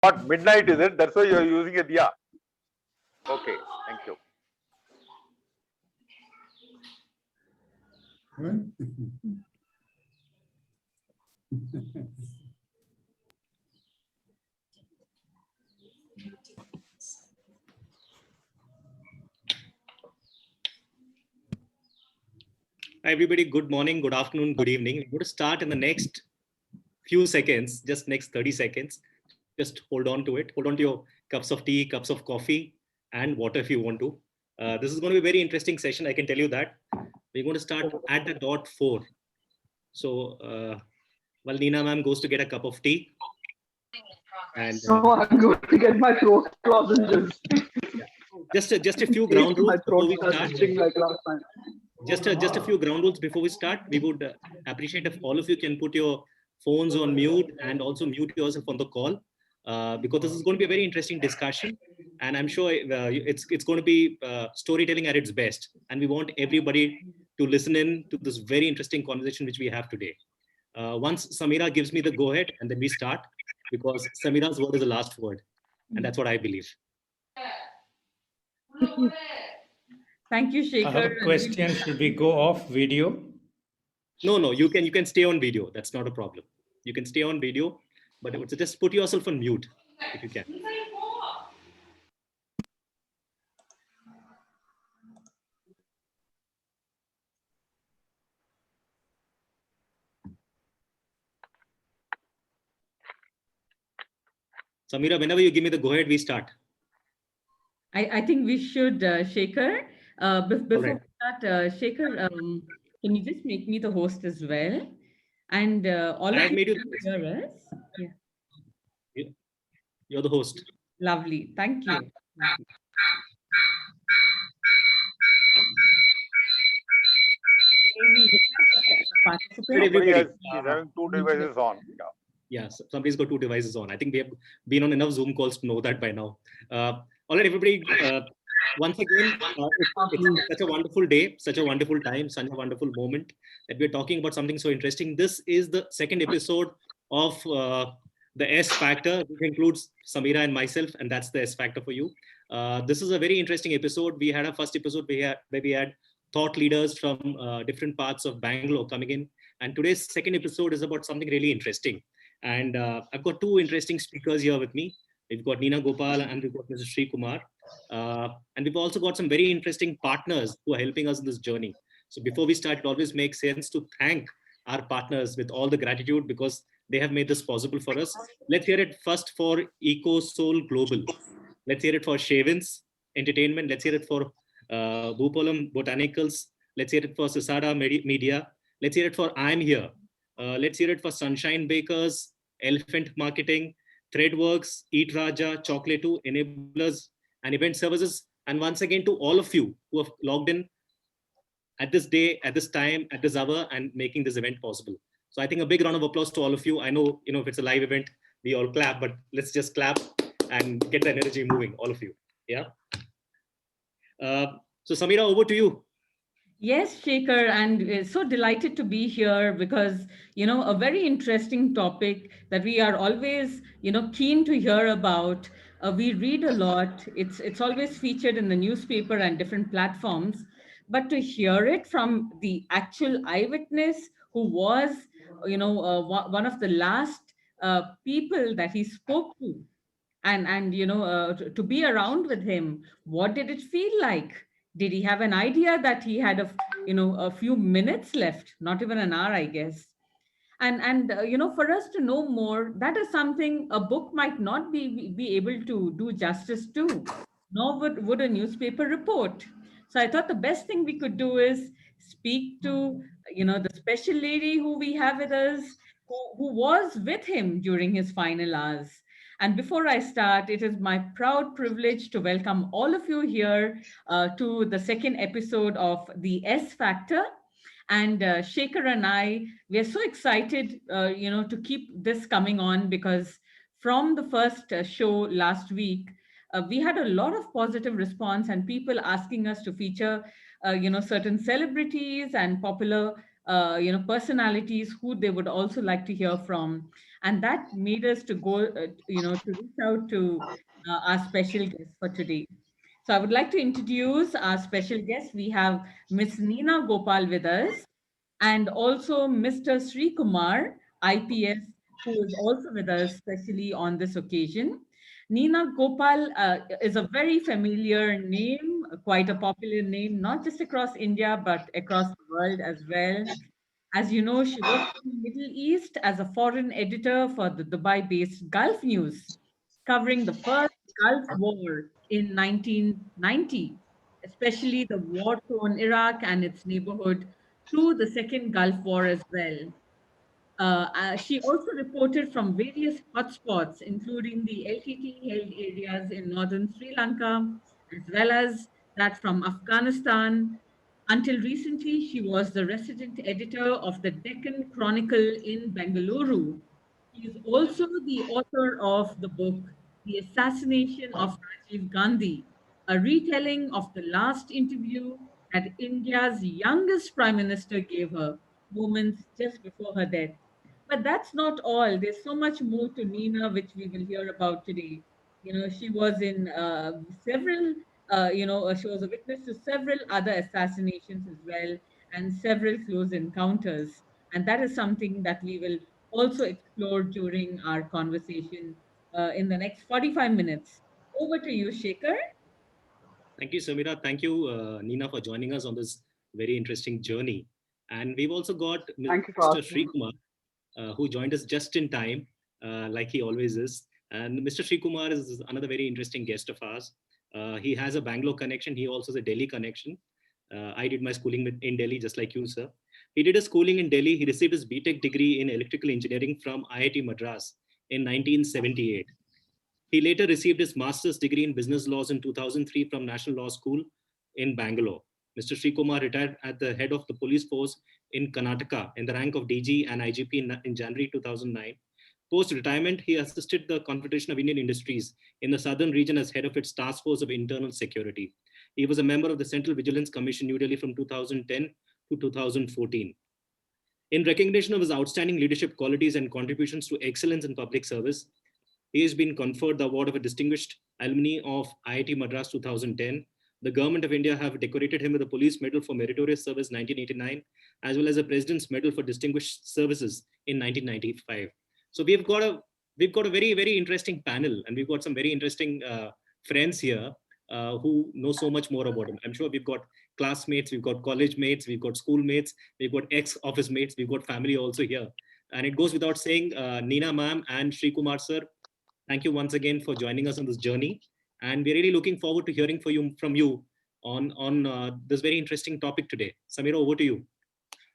What, midnight is it? That's why you are using a diya. Okay, thank you. Hi everybody, good morning, good afternoon, good evening. We're going to start in the next few seconds, just next 30 seconds. Just hold on to it. Hold on to your cups of tea, cups of coffee, and water if you want to. This is going to be a very interesting session, I can tell you that. We're going to start at the dot 4. So while Neena ma'am goes to get a cup of tea. And I'm going to get my throat lozenges. Just a few ground rules before we start. Like last time. Just a few ground rules before we start. We would appreciate if all of you can put your phones on mute and also mute yourself on the call, because this is going to be a very interesting discussion, and I'm sure it's going to be storytelling at its best, and we want everybody to listen in to this very interesting conversation which we have today. Once Samira gives me the go ahead, and then we start, because Samira's word is the last word, and that's what I believe. Thank you, Shekhar. I have a question. Should we go off video? No, you can stay on video. That's not a problem. You can stay on video, but just put yourself on mute if you can. Samira, whenever you give me the go ahead, we start. I think we should, Shekhar. Before we start, Shekhar, can you just make me the host as well? And all of you hear us? Yeah. You're the host. Lovely. Thank you. She's having 2 devices on. Yeah, somebody's got 2 devices on. I think we have been on enough Zoom calls to know that by now. All right, everybody. Once again, it's such a wonderful day, such a wonderful time, such a wonderful moment that we're talking about something so interesting. This is the second episode of the S Factor, which includes Samira and myself, and that's the S Factor for you. This is a very interesting episode. We had a first episode where we had thought leaders from different parts of Bangalore coming in, and today's second episode is about something really interesting. And I've got 2 interesting speakers here with me. We've got Neena Gopal and we've got Mr. Srikumar. And we've also got some very interesting partners who are helping us in this journey. So before we start, it always makes sense to thank our partners with all the gratitude, because they have made this possible for us. Let's hear it first for EcoSoul Global. Let's hear it for Shavins Entertainment. Let's hear it for Bhupalam Botanicals. Let's hear it for Sisada Media. Let's hear it for I'm Here. Let's hear it for Sunshine Bakers, Elephant Marketing, Threadworks, Eat Raja, Chocolate2, Enablers, and Event Services. And once again, to all of you who have logged in at this day, at this time, at this hour, and making this event possible. So I think a big round of applause to all of you. I know, if it's a live event, we all clap, but let's just clap and get the energy moving, all of you. Yeah. So Samira, over to you. Yes, Shekhar, and so delighted to be here because, a very interesting topic that we are always, keen to hear about. We read a lot. It's always featured in the newspaper and different platforms, but to hear it from the actual eyewitness who was, one of the last people that he spoke to, and to be around with him, what did it feel like? Did he have an idea that he had a few minutes left, not even an hour, I guess? And for us to know more, that is something a book might not be able to do justice to, nor would a newspaper report. So I thought the best thing we could do is speak to the special lady who we have with us, who was with him during his final hours. And before I start, it is my proud privilege to welcome all of you here to the second episode of the S Factor. And Shekhar and I, we are so excited, to keep this coming on, because from the first show last week, we had a lot of positive response and people asking us to feature, certain celebrities and popular personalities who they would also like to hear from. And that made us to go, to reach out to our special guest for today. So I would like to introduce our special guest. We have Miss Neena Gopal with us, and also Mr. Srikumar, IPS, who is also with us, especially on this occasion. Neena Gopal is a very familiar name, quite a popular name, not just across India, but across the world as well. As you know, she worked in the Middle East as a foreign editor for the Dubai-based Gulf News, covering the first Gulf War in 1990, especially the war-torn Iraq and its neighborhood, through the Second Gulf War as well. She also reported from various hotspots, including the LTTE held areas in northern Sri Lanka, as well as that from Afghanistan. Until recently, she was the resident editor of the Deccan Chronicle in Bengaluru. She is also the author of the book, The Assassination of Rajiv Gandhi, a retelling of the last interview that India's youngest prime minister gave her moments just before her death. But that's not all. There's so much more to Neena, which we will hear about today. She was in several, she was a witness to several other assassinations as well, and several close encounters. And that is something that we will also explore during our conversation in the next 45 minutes. Over to you, Shekhar. Thank you, Samira. Thank you, Neena, for joining us on this very interesting journey. And we've also got Thank you Mr. for asking. Srikumar, who joined us just in time, like he always is. And Mr. Srikumar is another very interesting guest of ours. He has a Bangalore connection. He also has a Delhi connection. I did my schooling in Delhi, just like you, sir. He did his schooling in Delhi. He received his BTech degree in electrical engineering from IIT Madras in 1978. He later received his master's degree in business laws in 2003 from National Law School in Bangalore. Mr. Srikumar retired at the head of the police force in Karnataka in the rank of DG and IGP in January 2009. Post-retirement, he assisted the Confederation of Indian Industries in the southern region as head of its task force of internal security. He was a member of the Central Vigilance Commission, New Delhi from 2010 to 2014. In recognition of his outstanding leadership qualities and contributions to excellence in public service, he has been conferred the award of a distinguished alumni of IIT Madras 2010. The Government of India have decorated him with the Police Medal for Meritorious Service 1989, as well as a President's Medal for Distinguished Services in 1995. So we've got a very, very interesting panel, and we've got some very interesting friends here who know so much more about him. I'm sure we've got classmates, we've got college mates, we've got schoolmates, we've got ex-office mates, we've got family also here. And it goes without saying, Neena ma'am and Srikumar sir, thank you once again for joining us on this journey. And we're really looking forward to hearing from you on this very interesting topic today. Samira, over to you.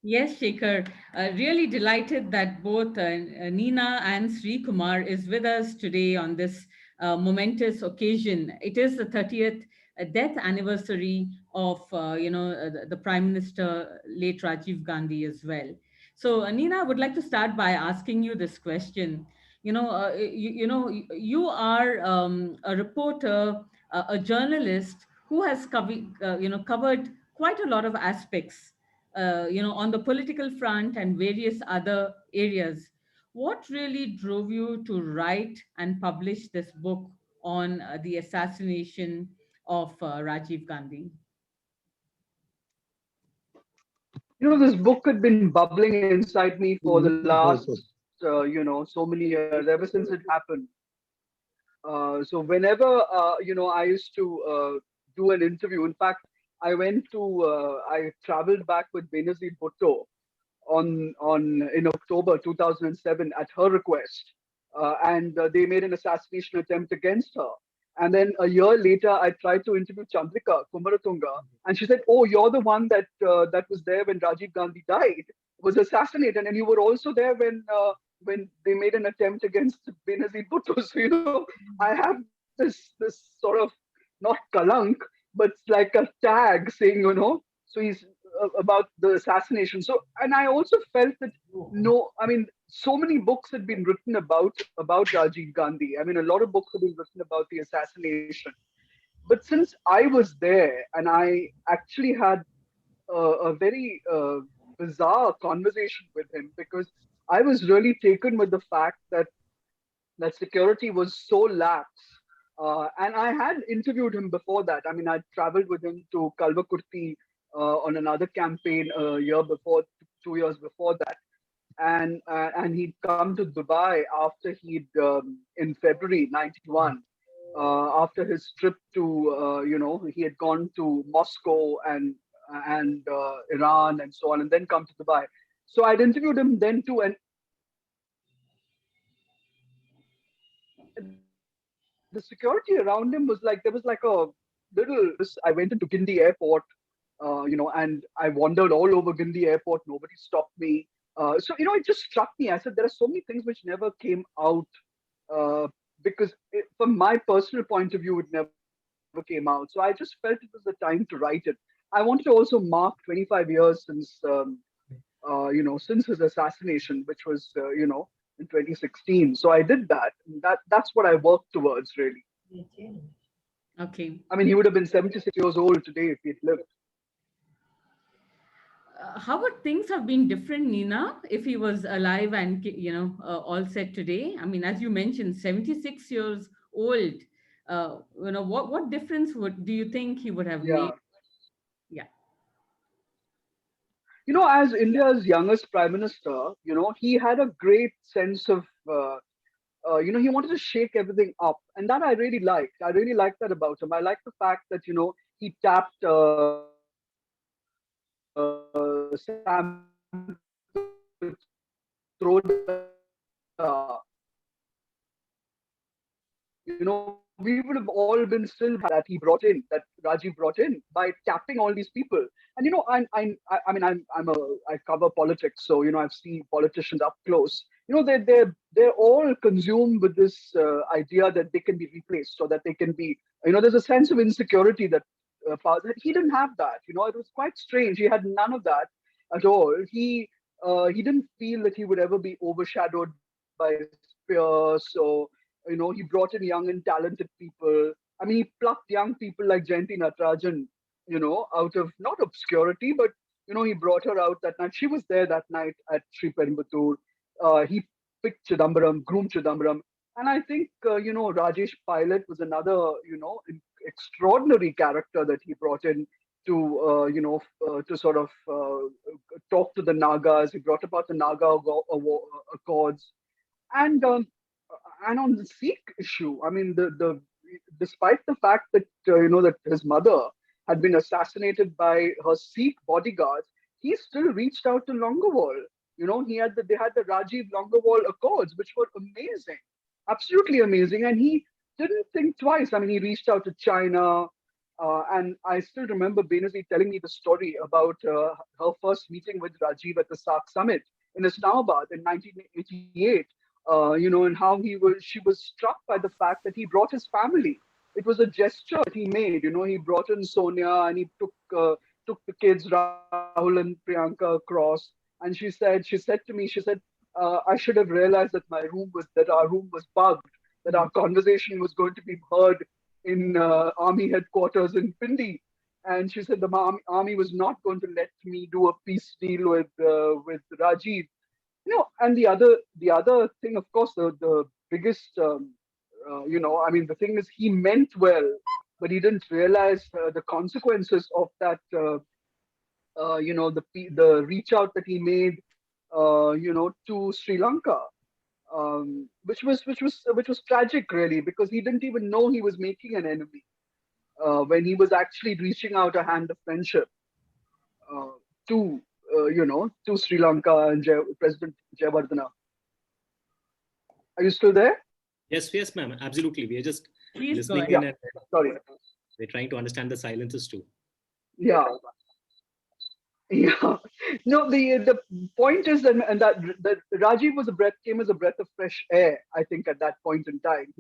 Yes, Shekhar. Really delighted that both Neena and Sri Kumar is with us today on this momentous occasion. It is the 30th death anniversary of the Prime Minister late Rajiv Gandhi as well. So, Neena, I would like to start by asking you this question. You are a reporter, a journalist who has covered quite a lot of aspects on the political front and various other areas. What really drove you to write and publish this book on the assassination of Rajiv Gandhi? This book had been bubbling inside me for the last, so many years, ever since it happened. So whenever, I used to do an interview. In fact, I traveled back with Benazir Bhutto in October 2007 at her request, and they made an assassination attempt against her. And then a year later, I tried to interview Chandrika Kumaratunga, and she said, "Oh, you're the one that was there when Rajiv Gandhi died, was assassinated, and you were also there when they made an attempt against Benazir Bhutto." So I have this sort of not kalank, but it's like a tag saying, so he's about the assassination. So, and I also felt that so many books had been written about Rajiv Gandhi. I mean, a lot of books have been written about the assassination. But since I was there and I actually had a very bizarre conversation with him, because I was really taken with the fact that security was so lax. And I had interviewed him before that. I mean, I traveled with him to Kalvakurti on another campaign a year before, 2 years before that. And he'd come to Dubai after he'd in February '91, after his trip to he had gone to Moscow and Iran and so on, and then come to Dubai. So I'd interviewed him then too, and the security around him was like, there was like a little. I went into Gindi Airport, and I wandered all over Gindi Airport. Nobody stopped me. So it just struck me. I said there are so many things which never came out, because from my personal point of view, it never came out. So I just felt it was the time to write it. I wanted to also mark 25 years since, since his assassination, which was, in 2016. So I did that. That's what I worked towards, really. Okay. I mean, he would have been 76 years old today if he'd lived. How would things have been different, Neena, if he was alive and all set today? I mean, as you mentioned, 76 years old. What difference do you think he would have Yeah. made? Yeah. As India's youngest prime minister, he had a great sense of, he wanted to shake everything up. And that I really liked. I really liked that about him. I like the fact that, he tapped Sam Pitroda. We would have all been still that Rajiv brought in by tapping all these people. And I cover politics, so I've seen politicians up close. They're all consumed with this idea that they can be replaced, or that they can be. There's a sense of insecurity that he didn't have that. It was quite strange. He had none of that at all. He didn't feel that he would ever be overshadowed by his peers. So he brought in young and talented people. I mean, he plucked young people like Jayanti Natarajan, out of not obscurity, but he brought her out that night. She was there that night at Sri Perumbudur. He picked Chidambaram, groomed Chidambaram. And I think, Rajesh Pilot was another, extraordinary character that he brought in to sort of talk to the Nagas. He brought about the Naga Accords. And on the Sikh issue, I mean, despite the fact that that his mother had been assassinated by her Sikh bodyguards, he still reached out to Longowal. They had the Rajiv Longowal Accords, which were amazing, absolutely amazing, and he didn't think twice. I mean, he reached out to China, and I still remember Benazir telling me the story about her first meeting with Rajiv at the SAARC summit in Islamabad in 1988. And how she was struck by the fact that he brought his family. It was a gesture that he made. He brought in Sonia, and he took the kids, Rahul and Priyanka, across. And she said to me, I should have realized that our room was bugged, that our conversation was going to be heard in army headquarters in Pindi. And she said the army was not going to let me do a peace deal with Rajiv. And the other thing, of course, the biggest, I mean, the thing is, he meant well, but he didn't realize the consequences of that. The reach out that he made, to Sri Lanka, which was tragic, really, because he didn't even know he was making an enemy when he was actually reaching out a hand of friendship to to Sri Lanka and President Jayawardena. Are you still there? Yes, ma'am. Absolutely. We are just Please listening go in, ahead. and Sorry. we're trying to understand the silences too. Yeah. Yeah. No, the point is that Rajiv came as a breath of fresh air, I think, at that point in time.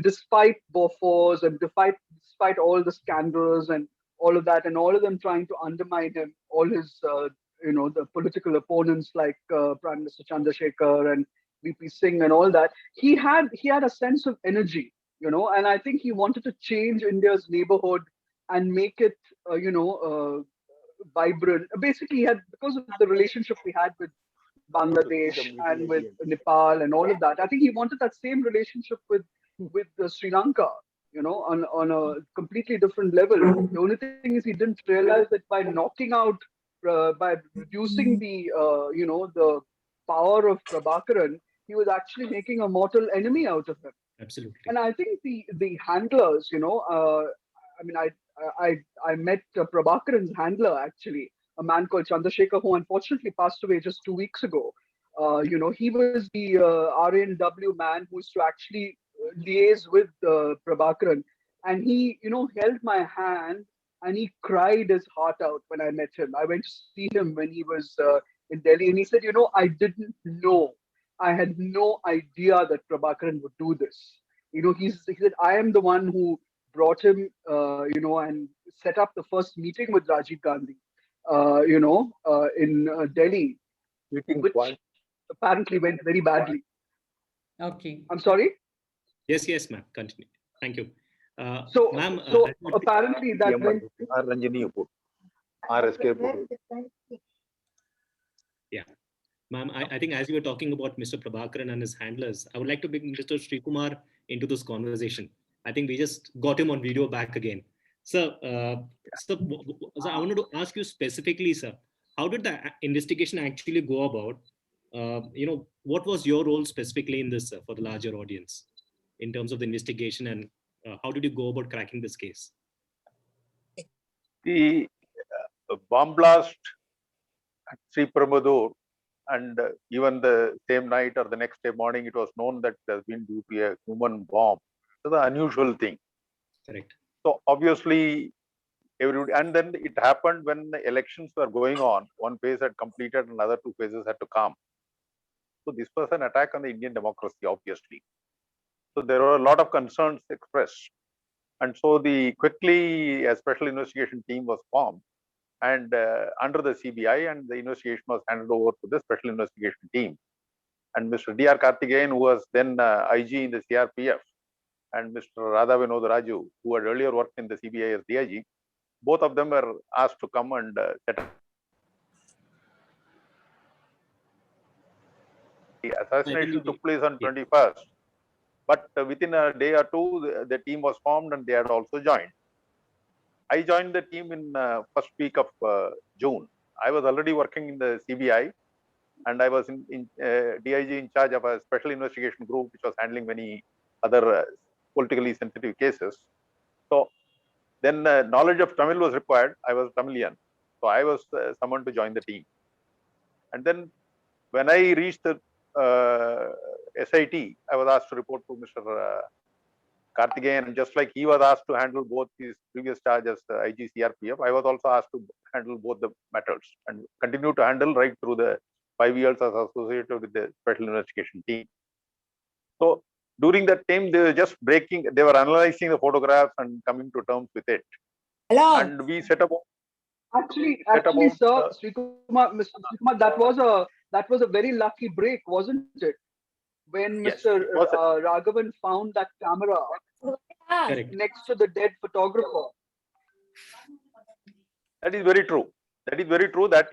Despite Bofors and despite all the scandals and all of that, and all of them trying to undermine him, all his the political opponents like Prime Minister Chandrasekhar and VP Singh and all that, he had a sense of energy, and I think he wanted to change India's neighborhood and make it vibrant. Basically, he had, because of the relationship we had with Bangladesh and with Nepal and all of that, I think he wanted that same relationship with Sri Lanka, on a completely different level. The only thing is he didn't realize that by knocking out, by reducing the power of Prabhakaran, he was actually making a mortal enemy out of him. Absolutely. And I think the handlers, I mean, I met Prabhakaran's handler actually, a man called Chandrasekhar, who unfortunately passed away just 2 weeks ago. He was the RNW man who used to actually liaise with Prabhakaran, and he, held my hand and he cried his heart out when I met him. I went to see him when he was in Delhi, and he said, I didn't know. I had no idea that Prabhakaran would do this. He said, I am the one who brought him, and set up the first meeting with Rajiv Gandhi, in Delhi, which apparently went very badly. Okay. I'm sorry? Yes, ma'am. Continue. Thank you. So ma'am, apparently that went. Yeah. Ma'am, I think as you were talking about Mr. Prabhakaran and his handlers, I would like to bring Mr. Srikumar into this conversation. I think we just got him on video back again. So I wanted to ask you specifically, sir, how did the investigation actually go about? What was your role specifically in this, for the larger audience, in terms of the investigation, and how did you go about cracking this case? The bomb blast at Sri Perumbudur, and even the same night or the next day morning, it was known that it has been due to a human bomb. So the unusual thing. Correct. So obviously, everybody, and then it happened when the elections were going on. One phase had completed, another two phases had to come. So this was an attack on the Indian democracy, obviously. So there were a lot of concerns expressed. And so quickly a special investigation team was formed, and under the CBI, and the investigation was handed over to the special investigation team. And Mr. D.R. Karthikeyan, who was then IG in the CRPF, and Mr. Radha Vinod Raju, who had earlier worked in the CBI as DIG, both of them were asked to come and set up. The assassination took place on 21st, but within a day or two, the team was formed and they had also joined. I joined the team in first week of June. I was already working in the CBI, and I was in DIG in charge of a special investigation group which was handling many other politically sensitive cases. So then knowledge of Tamil was required. I was Tamilian, so I was summoned to join the team. And then when I reached the SIT, I was asked to report to Mr. Karthikeyan, and just like he was asked to handle both his previous charge as IG CRPF, I was also asked to handle both the matters and continue to handle right through the 5 years as associated with the special investigation team. So during that time, they were just they were analyzing the photographs and coming to terms with it. Hello. And we set up. Actually, sir, Srikumar, Mr. Srikumar, that was a very lucky break, wasn't it? When Yes, Mr. Raghavan found that camera next to the dead photographer. That is very true. That is very true that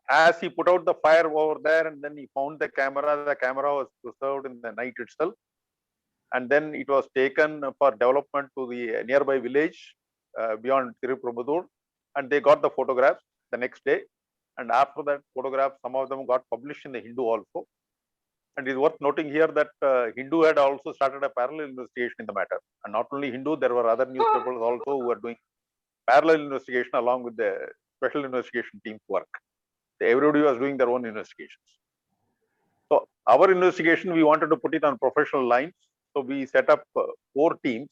as he put out the fire over there, and then he found the camera was preserved in the night itself. And then it was taken for development to the nearby village beyond Sri Perumbudur, and they got the photographs the next day. And after that photograph, some of them got published in the Hindu also. And it is worth noting here that Hindu had also started a parallel investigation in the matter. And not only Hindu, there were other newspapers also who were doing parallel investigation along with the special investigation team's work. Everybody was doing their own investigations. So our investigation, we wanted to put it on professional lines. So we set up 4 teams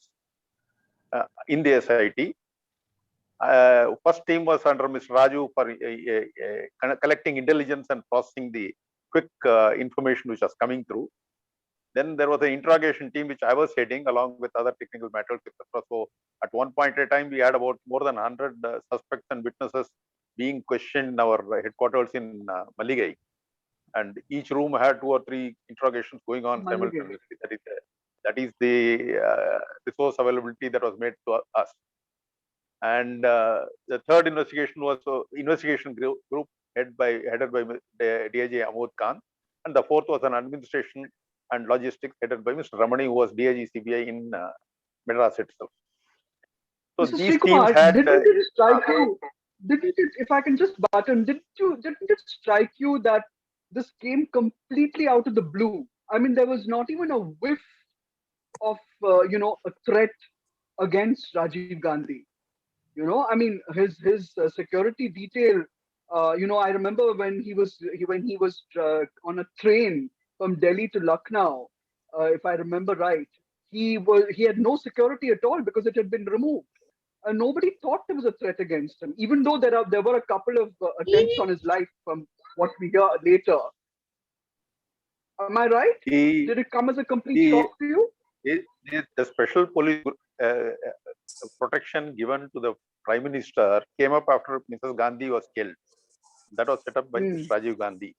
in the SIT. First team was under Mr. Raju for collecting intelligence and processing the quick information which was coming through. Then there was an interrogation team which I was heading along with other technical matters, etc. So at one point in time, we had about more than 100 suspects and witnesses being questioned in our headquarters in Maligai. And each room had 2 or 3 interrogations going on simultaneously. That is the resource availability that was made to us. And the third investigation was investigation group headed by DIG Amod Khan, and the fourth was an administration and logistics headed by Mr. Ramani, who was DIG CBI in Madras itself. So Mr. these Srikumar, teams had. didn't it strike you? Didn't it? If I can just button, didn't it strike you that this came completely out of the blue? I mean, there was not even a whiff of a threat against Rajiv Gandhi. I mean, his security detail. I remember when he was on a train from Delhi to Lucknow, if I remember right, he had no security at all because it had been removed. And nobody thought there was a threat against him, even though there were a couple of attempts on his life from what we hear later. Am I right? Did it come as a complete shock to you? The special police protection given to the Prime Minister came up after Mrs. Gandhi was killed. That was set up by Rajiv Gandhi.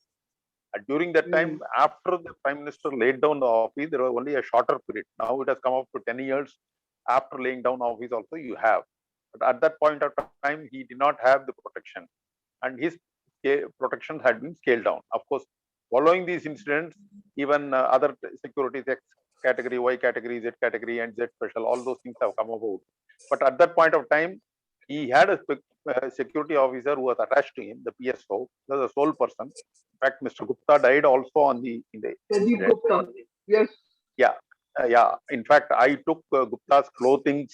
And during that time, after the Prime Minister laid down the office, there was only a shorter period. Now it has come up to 10 years. After laying down office also you have. But at that point of time, he did not have the protection. And his protection had been scaled down. Of course, following these incidents, even other securities, X category, Y category, Z category, and Z special, all those things have come about. But at that point of time, he had a security officer who was attached to him, the PSO, was a sole person. In fact, Mr. Gupta died also in the Pradeep Gupta. Yes. Yeah. In fact, I took Gupta's clothing,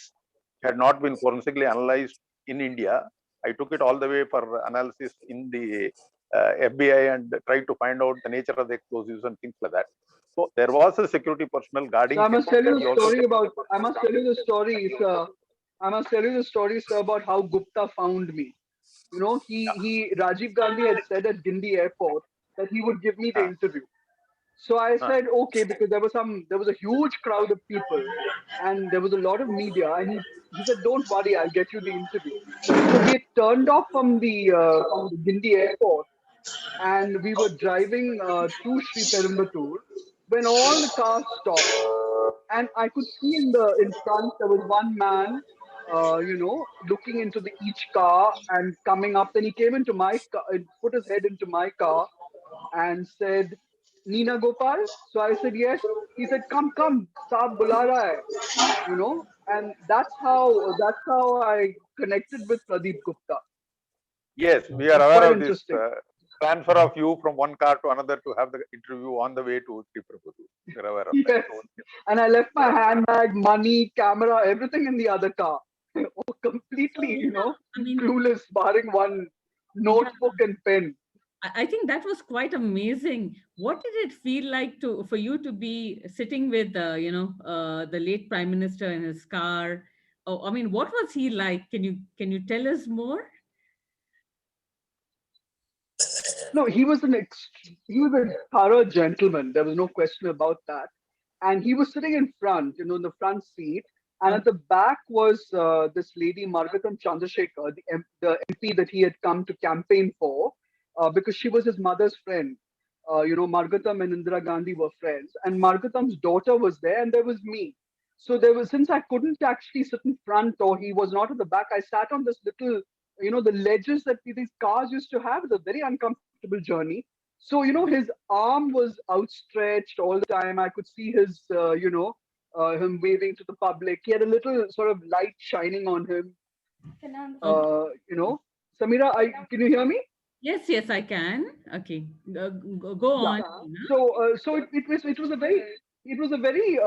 had not been forensically analyzed in India. I took it all the way for analysis in the FBI and tried to find out the nature of the explosives and things like that. So there was a security personnel guarding. So I must tell you the story about. I must tell you the story, sir. I must tell you the story, sir, about how Gupta found me. Rajiv Gandhi had said at Gindi Airport that he would give me the interview. So I said, okay, because there was a huge crowd of people and there was a lot of media, and he said, don't worry, I'll get you the interview. So we had turned off from the Gindi Airport and we were driving to Sri Perumbattur when all the cars stopped. And I could see in front there was one man, looking into each car and coming up. Then he came into my car, put his head into my car, and said, "Neena Gopal." So I said, "Yes." He said, "Come, saab bula raha hai," and that's how I connected with Pradeep Gupta. Yes, we are aware of this transfer of you from one car to another to have the interview on the way to Tripurapudi. We are aware of that. And I left my handbag, money, camera, everything in the other car. Completely, clueless, barring one notebook and pen. I think that was quite amazing. What did it feel like for you to be sitting with, the late Prime Minister in his car? Oh, I mean, what was he like? Can you tell us more? No, he was a thorough gentleman. There was no question about that. And he was sitting in front, in the front seat. And at the back was this lady, Margatam Chandrasekhar, the MP that he had come to campaign for, because she was his mother's friend. Margatam and Indira Gandhi were friends. And Margatam's daughter was there, and there was me. So since I couldn't actually sit in front, or he was not at the back, I sat on this little, the ledges that these cars used to have. It's a very uncomfortable journey. So, his arm was outstretched all the time. I could see his, him waving to the public. He had a little sort of light shining on him. Samira, can you hear me? Yes, I can. Okay, go on. Yeah. So it was a very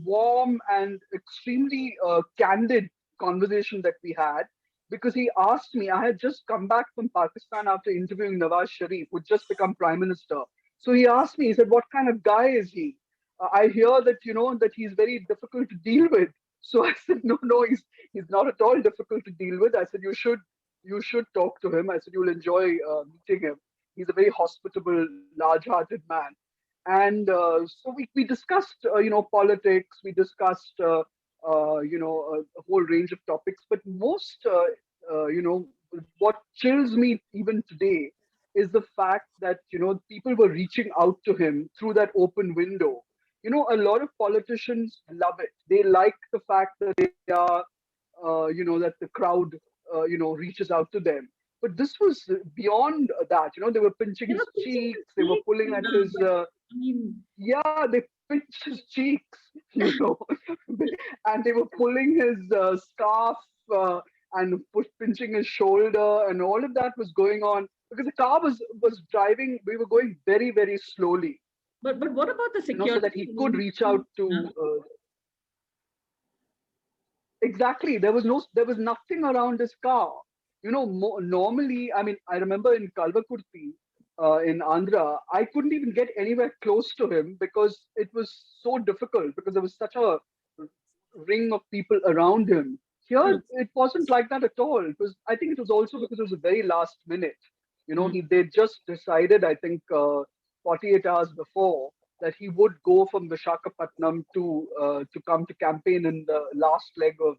warm and extremely candid conversation that we had, because he asked me. I had just come back from Pakistan after interviewing Nawaz Sharif, who just become Prime Minister. So he asked me. He said, "What kind of guy is he? I hear that that he's very difficult to deal with." So I said, "No, he's not at all difficult to deal with." I said, "You should talk to him." I said, "You'll enjoy meeting him. He's a very hospitable, large-hearted man." And so we discussed, politics. We discussed, a whole range of topics. But most, what chills me even today is the fact that, people were reaching out to him through that open window. A lot of politicians love it. They like the fact that they are that the crowd, reaches out to them. But this was beyond that. They were pinching There his was a cheeks. They were cheek, pulling at Neena, his. but I mean, Yeah, they pinched his cheeks. you know, and they were pulling his scarf and pinching his shoulder, and all of that was going on because the car was driving. We were going very, very slowly, but what about the so security? that he could reach out to. Exactly. There was nothing around his car. Normally, I mean, I remember in Kalvakurti, in Andhra, I couldn't even get anywhere close to him because it was so difficult because there was such a ring of people around him. Here, it wasn't like that at all. I think it was also because it was a very last minute. They just decided, I think, 48 hours before that he would go from Visakhapatnam to come to campaign in the last leg of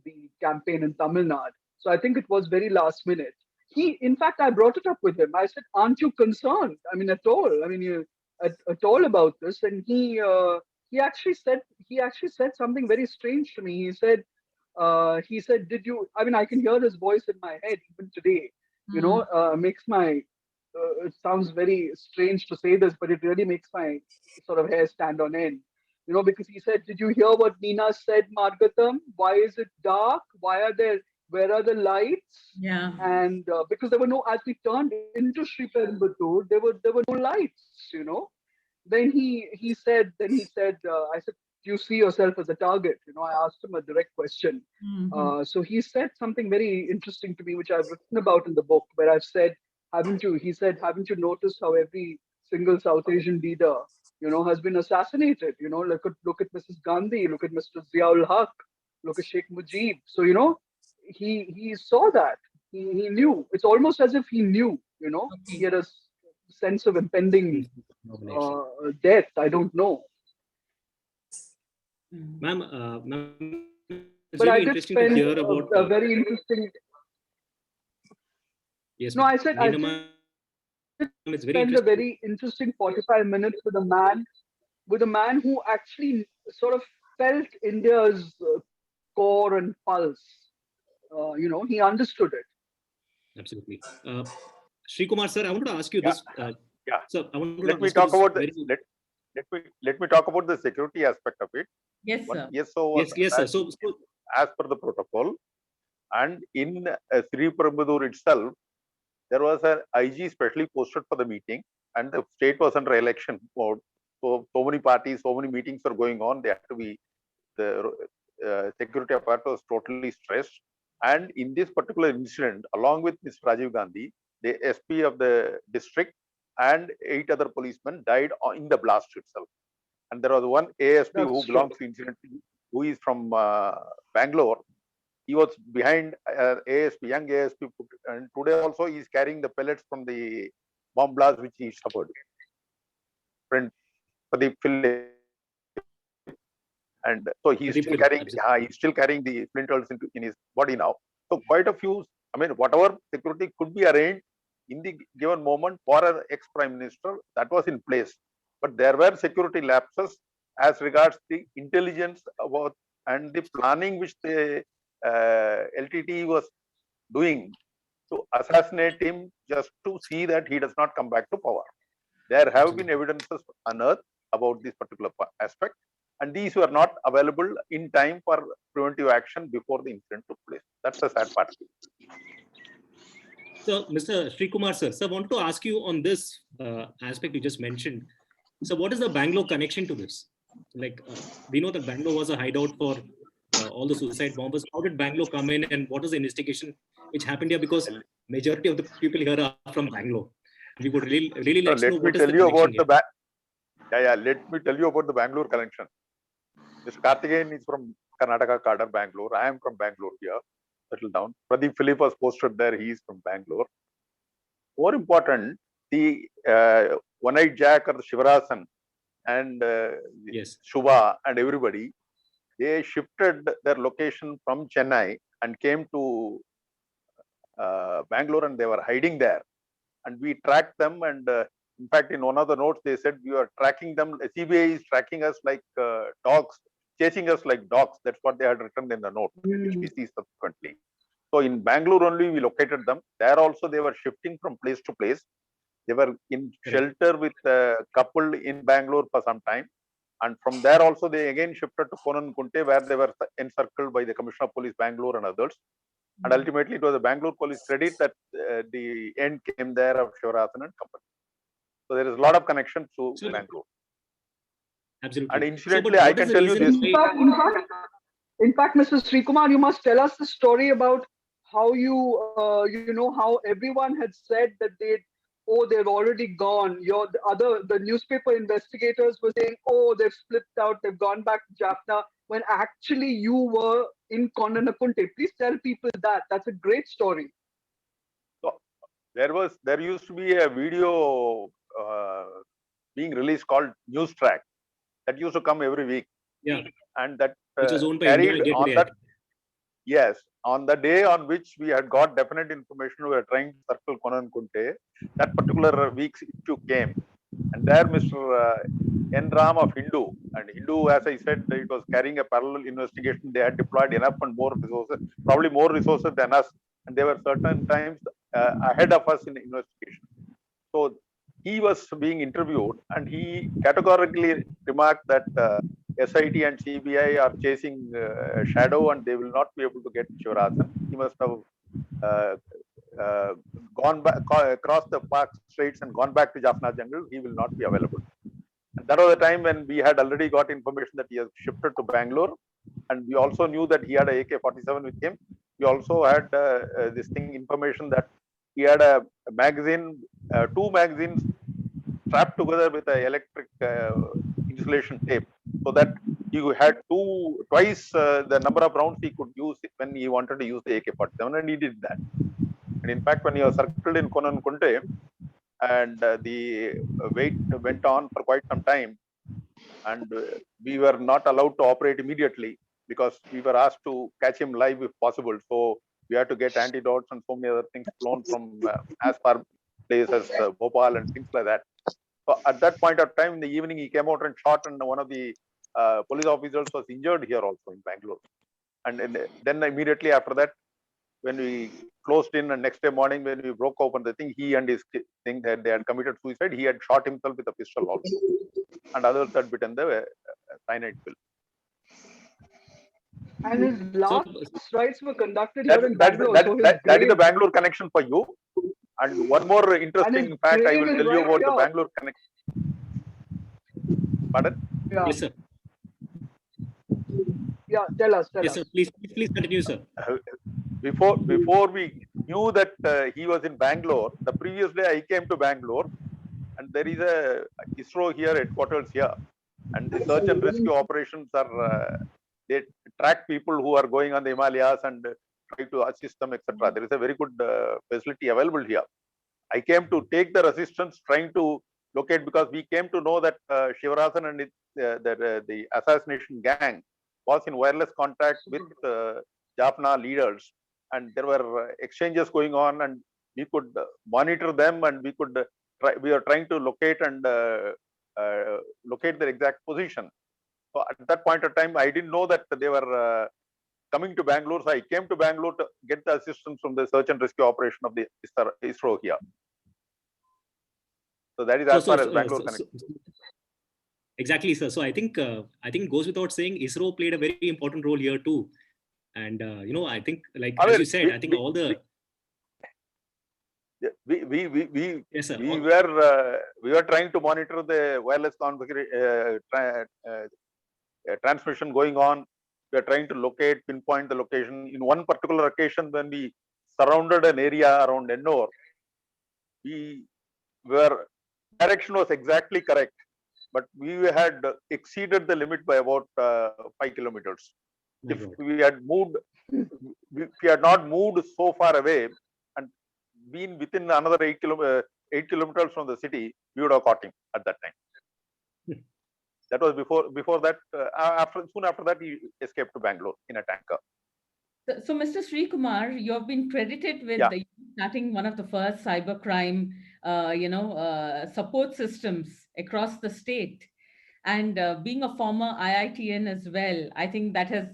the campaign in Tamil Nadu. So I think it was very last minute. In fact, I brought it up with him. I said, "Aren't you concerned? I mean, at all? I mean, at all about this?" And he actually said something very strange to me. He said, "Did you?" I mean, I can hear his voice in my head even today. Makes my it sounds very strange to say this, but it really makes my sort of hair stand on end. Because he said, "Did you hear what Neena said, Margatam? Why is it dark? Where are the lights?" Yeah. And because there were no, as we turned into Sri Perumbudur, there were no lights. Then I said, "Do you see yourself as a target?" I asked him a direct question. So he said something very interesting to me, which I've written about in the book, where I've said, he said, "Haven't you noticed how every single South Asian leader, has been assassinated? Look at Mrs. Gandhi, look at Mr. Ziaul Haq, look at Sheikh Mujib." So, he saw that. He knew. It's almost as if he knew, Okay. he had a sense of impending Nomination. death. I don't know. Ma'am, it's But I really did interesting to spend hear about. a very interesting. Yes, No, I said I Neena did ma'am, it's very spend a interesting. very interesting 45 minutes with a man who actually sort of felt India's core and pulse. He understood it. Absolutely. Srikumar sir, I wanted to ask you Yeah. this. Yeah. So I wanted Let to me ask you talk this about very. let me talk about the security aspect of it. Yes, One sir. ESO was Yes, sir. So as per the protocol, and in Sri Perumbudur itself, there was an IG specially posted for the meeting, and the state was under election mode. So many parties, so many meetings are going on. They have to be the security apparatus was totally stressed. And in this particular incident, along with Mr. Rajiv Gandhi, the SP of the district and 8 other policemen died in the blast itself. And there was one ASP That's who true. belongs to incidentally, who is from Bangalore. He was behind ASP, young ASP, and today also he is carrying the pellets from the bomb blast which he suffered. Friend Pradeep Philip, and so he's Pradeep still Philip, carrying, absolutely. he's still carrying the splinters in his body now. So quite a few. I mean, whatever security could be arranged in the given moment for an ex-prime minister, that was in place. But there were security lapses as regards the intelligence about and the planning which the LTTE was doing to assassinate him just to see that he does not come back to power. There have been evidences unearthed about this particular aspect, and these were not available in time for preventive action before the incident took place. That's the sad part. So, Mr. Srikumar sir, I want to ask you on this aspect you just mentioned. So, what is the Bangalore connection to this? Like, we know that Bangalore was a hideout for all the suicide bombers. How did Bangalore come in, and what is the investigation which happened here? Because majority of the people here are from Bangalore. We would really like to know what is the connection here. Let me tell you about the Bangalore connection. Mr. Karthikeyan is from Karnataka, Kadar, Bangalore. I am from Bangalore here, settled down. Pradeep Philip was posted there. He is from Bangalore. More important, the One-Eyed Jack or the Shivarasan and Yes. Shubha and everybody, they shifted their location from Chennai and came to Bangalore, and they were hiding there. And we tracked them, and in fact, in one of the notes, they said we are tracking them. CBI is tracking us like dogs chasing us like dogs. That's what they had written in the note, which we see subsequently. So in Bangalore only we located them. There also they were shifting from place to place. They were in shelter with a couple in Bangalore for some time. And from there also they again shifted to Konankunte, where they were encircled by the Commissioner of Police Bangalore and others. And ultimately it was the Bangalore police credit that the end came there of Shivarasan and company. So there is a lot of connection to Bangalore. Absolutely. And incidentally, I can tell you this. In fact, Mr. Srikumar, you must tell us the story about how how everyone had said that they're already gone. The newspaper investigators were saying, oh, they've slipped out, they've gone back to Jaffna, when actually you were in Konanakunte. Please tell people that. That's a great story. So there used to be a video being released called News Track that used to come every week. Yeah. And that which was owned by carried India on that. Yes, on the day on which we had got definite information, we were trying to circle Konankunte. That particular week's issue came, and there Mr. N. Ram of Hindu, and Hindu, as I said, it was carrying a parallel investigation. They had deployed enough and more resources, probably more resources than us, and they were certain times ahead of us in the investigation. So he was being interviewed, and he categorically remarked that SIT and CBI are chasing Shadow, and they will not be able to get Shivarasan. He must have gone back, across the Park Straits and gone back to Jaffna Jungle. He will not be available. And that was the time when we had already got information that he has shifted to Bangalore, and we also knew that he had a AK-47 with him. We also had information that he had a magazine, 2 magazines strapped together with an electric insulation tape, so that he had twice the number of rounds he could use when he wanted to use the AK-47, and he did that. And in fact, when he was circled in Konankunte, and the wait went on for quite some time, and we were not allowed to operate immediately because we were asked to catch him live if possible. So we had to get antidotes and so many other things flown from as far places as Bhopal and things like that. So at that point of time in the evening, he came out and shot, and one of the police officers was injured here also in Bangalore. And then immediately after that, when we closed in, and next day morning when we broke open the thing, he and his thing that they had committed suicide. He had shot himself with a pistol also, and others had bitten the cyanide pill. And his last rites were conducted here in Bangalore. That is the Bangalore connection for you. And one more interesting fact I will tell you about the Bangalore connection. Pardon? Yeah. Yes, sir. Yeah, tell us. Yes, sir. Please continue, sir. Before we knew that he was in Bangalore, the previous day I came to Bangalore, and there is a ISRO here, headquarters here, and the search and rescue operations are they track people who are going on the Himalayas and try to assist them, etc. There is a very good facility available here. I came to take their assistance, trying to locate, because we came to know that Shivarasan and the assassination gang was in wireless contact with Jaffna leaders, and there were exchanges going on, and we could monitor them, and we are trying to locate and locate their exact position. So at that point of time, I didn't know that they were coming to Bangalore, so I came to Bangalore to get the assistance from the search and rescue operation of the ISRO here. So that is as far as Bangalore connected. Exactly, sir. So I think it goes without saying ISRO played a very important role here too. And I think, like as you said, I think all the yes, sir. We were trying to monitor the wireless transmission going on. We are trying to pinpoint the location. In one particular occasion, when we surrounded an area around Ennore, direction was exactly correct, but we had exceeded the limit by about 5 kilometers. If we had not moved so far away and been within another 8 kilometers from the city, we would have caught him at that time. That was before that. Soon after that, he escaped to Bangalore in a tanker. So Mr. Srikumar, you have been credited with starting one of the first cybercrime, support systems across the state. And being a former IITN as well, I think that has,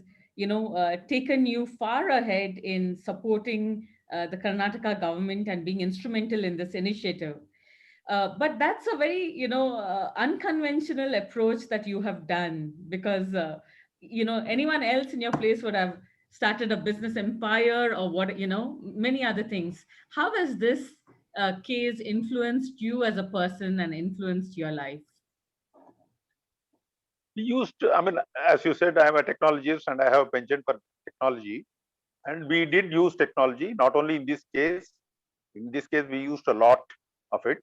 taken you far ahead in supporting the Karnataka government and being instrumental in this initiative. But that's a very, unconventional approach that you have done, because, anyone else in your place would have started a business empire or many other things. How has this case influenced you as a person and influenced your life? We used, I mean, as you said, I am a technologist and I have a penchant for technology. And we did use technology, not only in this case. In this case, we used a lot of it.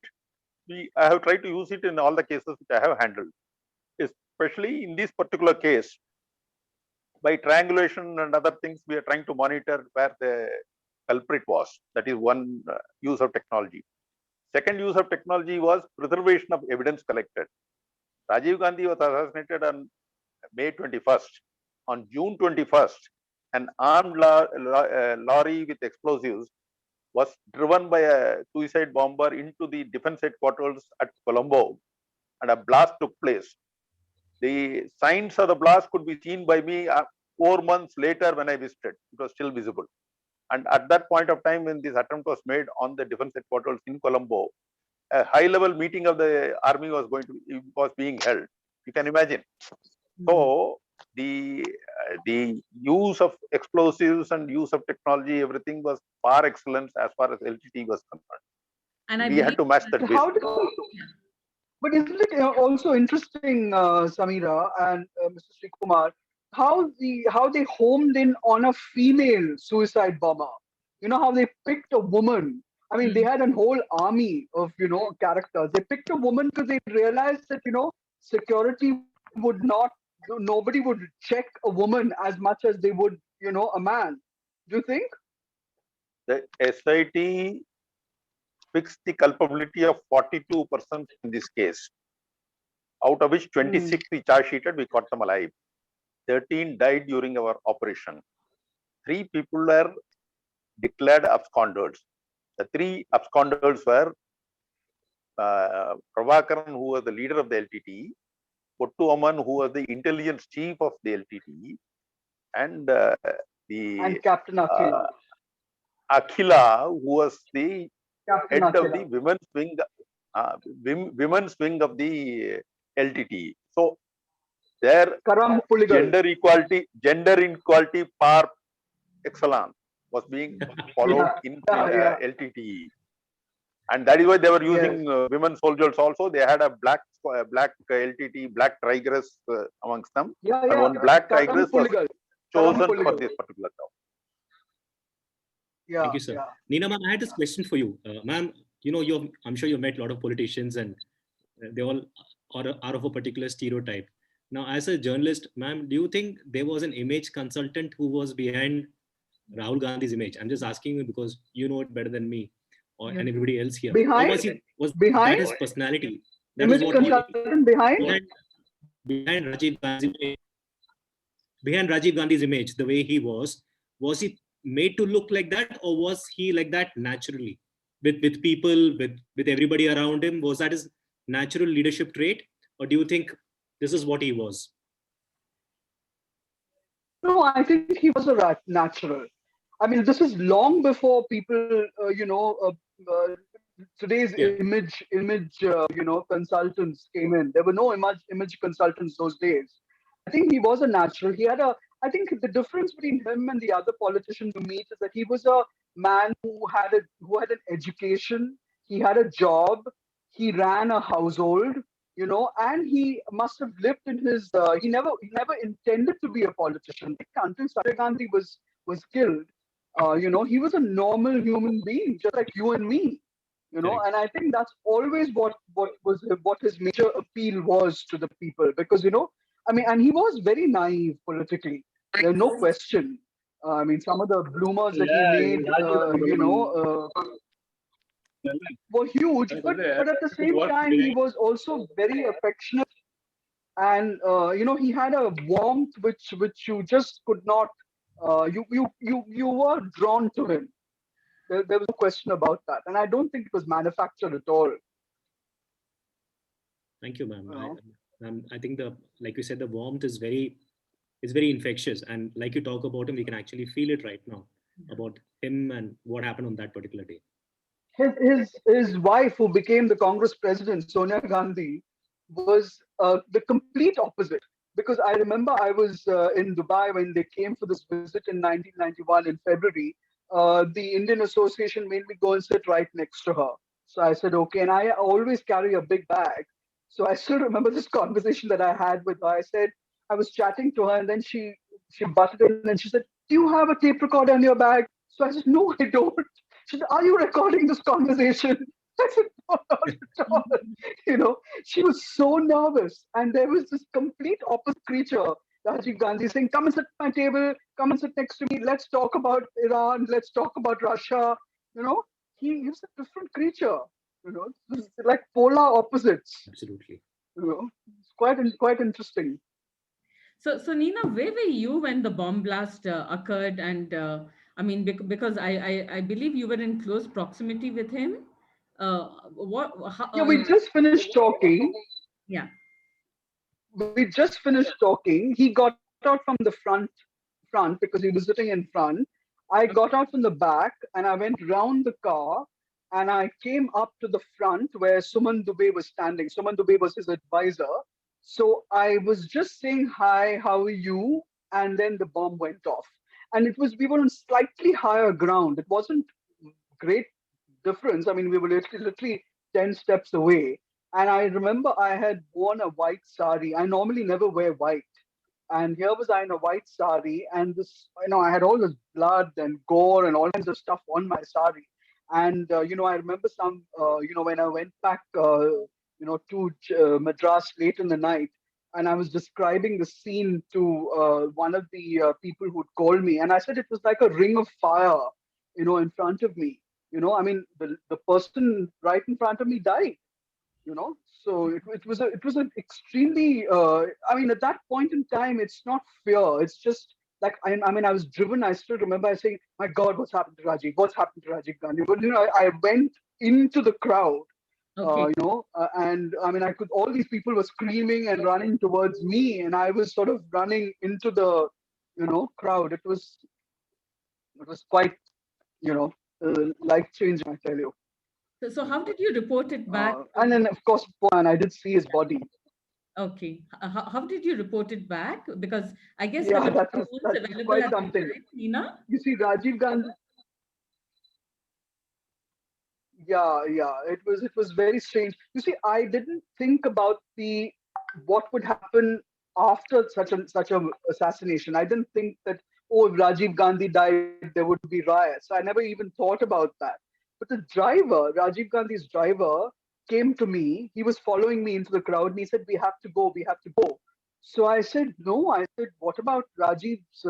I have tried to use it in all the cases which I have handled. Especially in this particular case, by triangulation and other things, we are trying to monitor where the culprit was. That is one use of technology. Second use of technology was preservation of evidence collected. Rajiv Gandhi was assassinated on May 21st. On June 21st, an armed lorry with explosives was driven by a suicide bomber into the defense headquarters at Colombo, and a blast took place. The signs of the blast could be seen by me 4 months later when I visited. It was still visible. And at that point of time, when this attempt was made on the defense headquarters in Colombo, a high-level meeting of the army was being held. You can imagine. So the use of explosives and use of technology, everything was par excellence as far as LTTE was concerned. And we had to match that. But isn't it also interesting, Samira and Mr. Srikumar, how they homed in on a female suicide bomber? You know how they picked a woman. I mean, they had a whole army of characters. They picked a woman because they realized that security would not. Nobody would check a woman as much as they would a man. Do you think? The SIT fixed the culpability of 42% in this case, out of which 26 we charge sheeted, we caught them alive. 13 died during our operation. 3 people were declared absconders. The 3 absconders were Prabhakaran, who was the leader of the LTTE, Pottu Aman, who was the intelligence chief of the LTTE, and Captain Akhila. Akhila, who was the Captain head Akhila. of the women's wing of the LTTE. So their gender equality par excellence was being followed in LTTE, and that is why they were using women soldiers also. They had a black LTTE, black tigress amongst them, and one black tigress was chosen for this particular job. Thank you, sir. Neena, ma'am, I had this question for you. Ma'am, I'm sure you've met a lot of politicians and they all are of a particular stereotype. Now, as a journalist, ma'am, do you think there was an image consultant who was behind Rahul Gandhi's image? I'm just asking you because you know it better than me and everybody else here. Behind that his personality? That image consultant behind Rajiv Gandhi's image. Behind Rajiv Gandhi's image, the way he was he made to look like that, or was he like that naturally with people, with everybody around him? Was that his natural leadership trait, or do you think this is what he was? No, I think he was a natural. I mean, this is long before people, today's image, consultants came in. There were no image consultants those days. I think he was a natural. I think the difference between him and the other politicians you meet is that he was a man who had an education, he had a job, he ran a household, and he must have lived in his. He never intended to be a politician until Rajiv Gandhi was killed. He was a normal human being, just like you and me. And I think that's always what his major appeal was to the people, because and he was very naive politically. There's no question. I mean, some of the bloomers that he made, were huge, but at the same time, he was also very affectionate, and he had a warmth which you just could not. You were drawn to him. There was no question about that, and I don't think it was manufactured at all. Thank you, ma'am. And I think like you said, the warmth is very infectious. And like you talk about him, we can actually feel it right now about him and what happened on that particular day. His wife, who became the Congress president, Sonia Gandhi, was the complete opposite. Because I remember I was in Dubai when they came for this visit in 1991 in February. The Indian Association made me go and sit right next to her. So I said, okay. And I always carry a big bag. So I still remember this conversation that I had with her. I said, I was chatting to her, and then she butted in and she said, "Do you have a tape recorder in your bag?" So I said, "No, I don't." She said, "Are you recording this conversation?" I said, "No, not at all." You know, she was so nervous. And there was this complete opposite creature, Rajiv Gandhi, saying, "Come and sit at my table, come and sit next to me, let's talk about Iran, let's talk about Russia." You know, he was a different creature. You know, it's like polar opposites. Absolutely. You know, it's quite interesting. So Neena, where were you when the bomb blast occurred? And I mean, because I believe you were in close proximity with him. What? How, Yeah, we just finished talking. yeah. We just finished talking. He got out from the front because he was sitting in front. I got out from the back and I went round the car and I came up to the front where Suman Dubey was standing. Suman Dubey was his advisor. So I was just saying, "Hi, how are you?" And then the bomb went off. And we were on slightly higher ground. It wasn't great difference. I mean, we were literally 10 steps away. And I remember I had worn a white sari. I normally never wear white. And here was I in a white sari, and this, I had all this blood and gore and all kinds of stuff on my sari. And, I remember when I went back, to Madras late in the night, and I was describing the scene to one of the people who'd called me. And I said it was like a ring of fire, in front of me. I mean, the person right in front of me died. So it was an extremely I mean, at that point in time, it's not fear, it's just like, I mean, I was driven. I still remember I saying, "My God, what's happened to Rajiv Gandhi?" But I went into the crowd, Okay. and I mean, I could, all these people were screaming and running towards me, and I was sort of running into the crowd. It was quite, life changing, I tell you. So how did you report it back? And then, of course, and I did see his body. Okay. How did you report it back? Because I guess there Yeah, were no that's phones that's available quite at that something. time, Neena? You see, Rajiv Gandhi. Yeah. It was very strange. You see, I didn't think about the what would happen after such a assassination. I didn't think that, oh, if Rajiv Gandhi died, there would be riots. I never even thought about that. But the driver, Rajiv Gandhi's driver, came to me. He was following me into the crowd, and he said, "We have to go. We have to go." So I said, "No." I said, "What about Rajiv's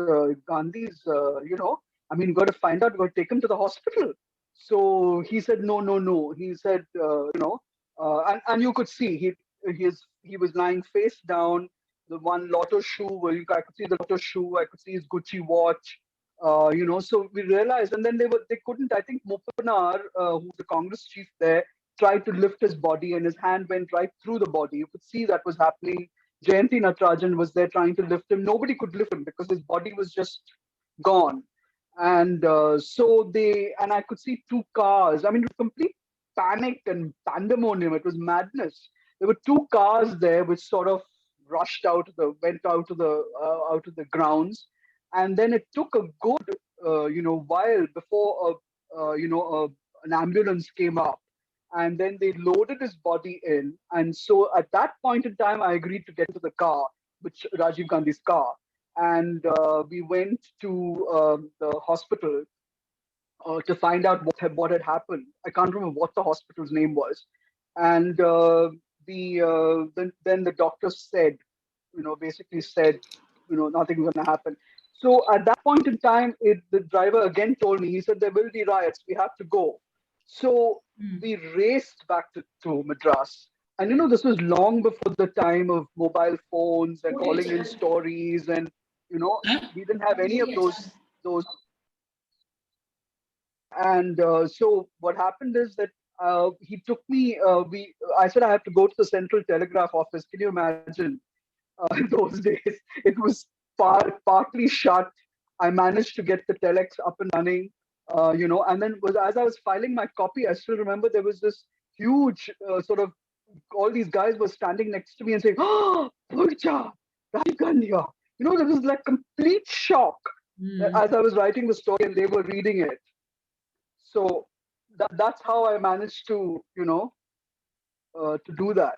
Gandhi's? I mean, got to find out. Got to take him to the hospital." So he said, "No, no, no." He said, and you could see he was lying face down. The one lotto shoe, I could see the lotto shoe. I could see his Gucci watch. So we realized, and then they couldn't. I think Mopanar, who's the Congress chief there, tried to lift his body, and his hand went right through the body. You could see that was happening. Jayanti Natarajan was there trying to lift him. Nobody could lift him because his body was just gone. And and I could see two cars. I mean, it was complete panic and pandemonium. It was madness. There were two cars there which sort of went out of the grounds. And then it took a good while before an ambulance came up, and then they loaded his body in. And so at that point in time, I agreed to get into the car, which Rajiv Gandhi's car. And we went to the hospital to find out what had happened. I can't remember what the hospital's name was. And then the doctor said, basically said, nothing's going to happen. So at that point in time, the driver again told me, he said, "There will be riots. We have to go." So we raced back to Madras. And this was long before the time of mobile phones and calling in stories, and we didn't have any of those. And so what happened is that he took me. I said I had to go to the Central Telegraph office. Can you imagine? Those days, it was partly shut. I managed to get the telex up and running. And then as I was filing my copy, I still remember there was this huge sort of, all these guys were standing next to me and saying, "Oh, Purcha, Rajiv Gandhi." There was like complete shock as I was writing the story and they were reading it. So that's how I managed to, to do that.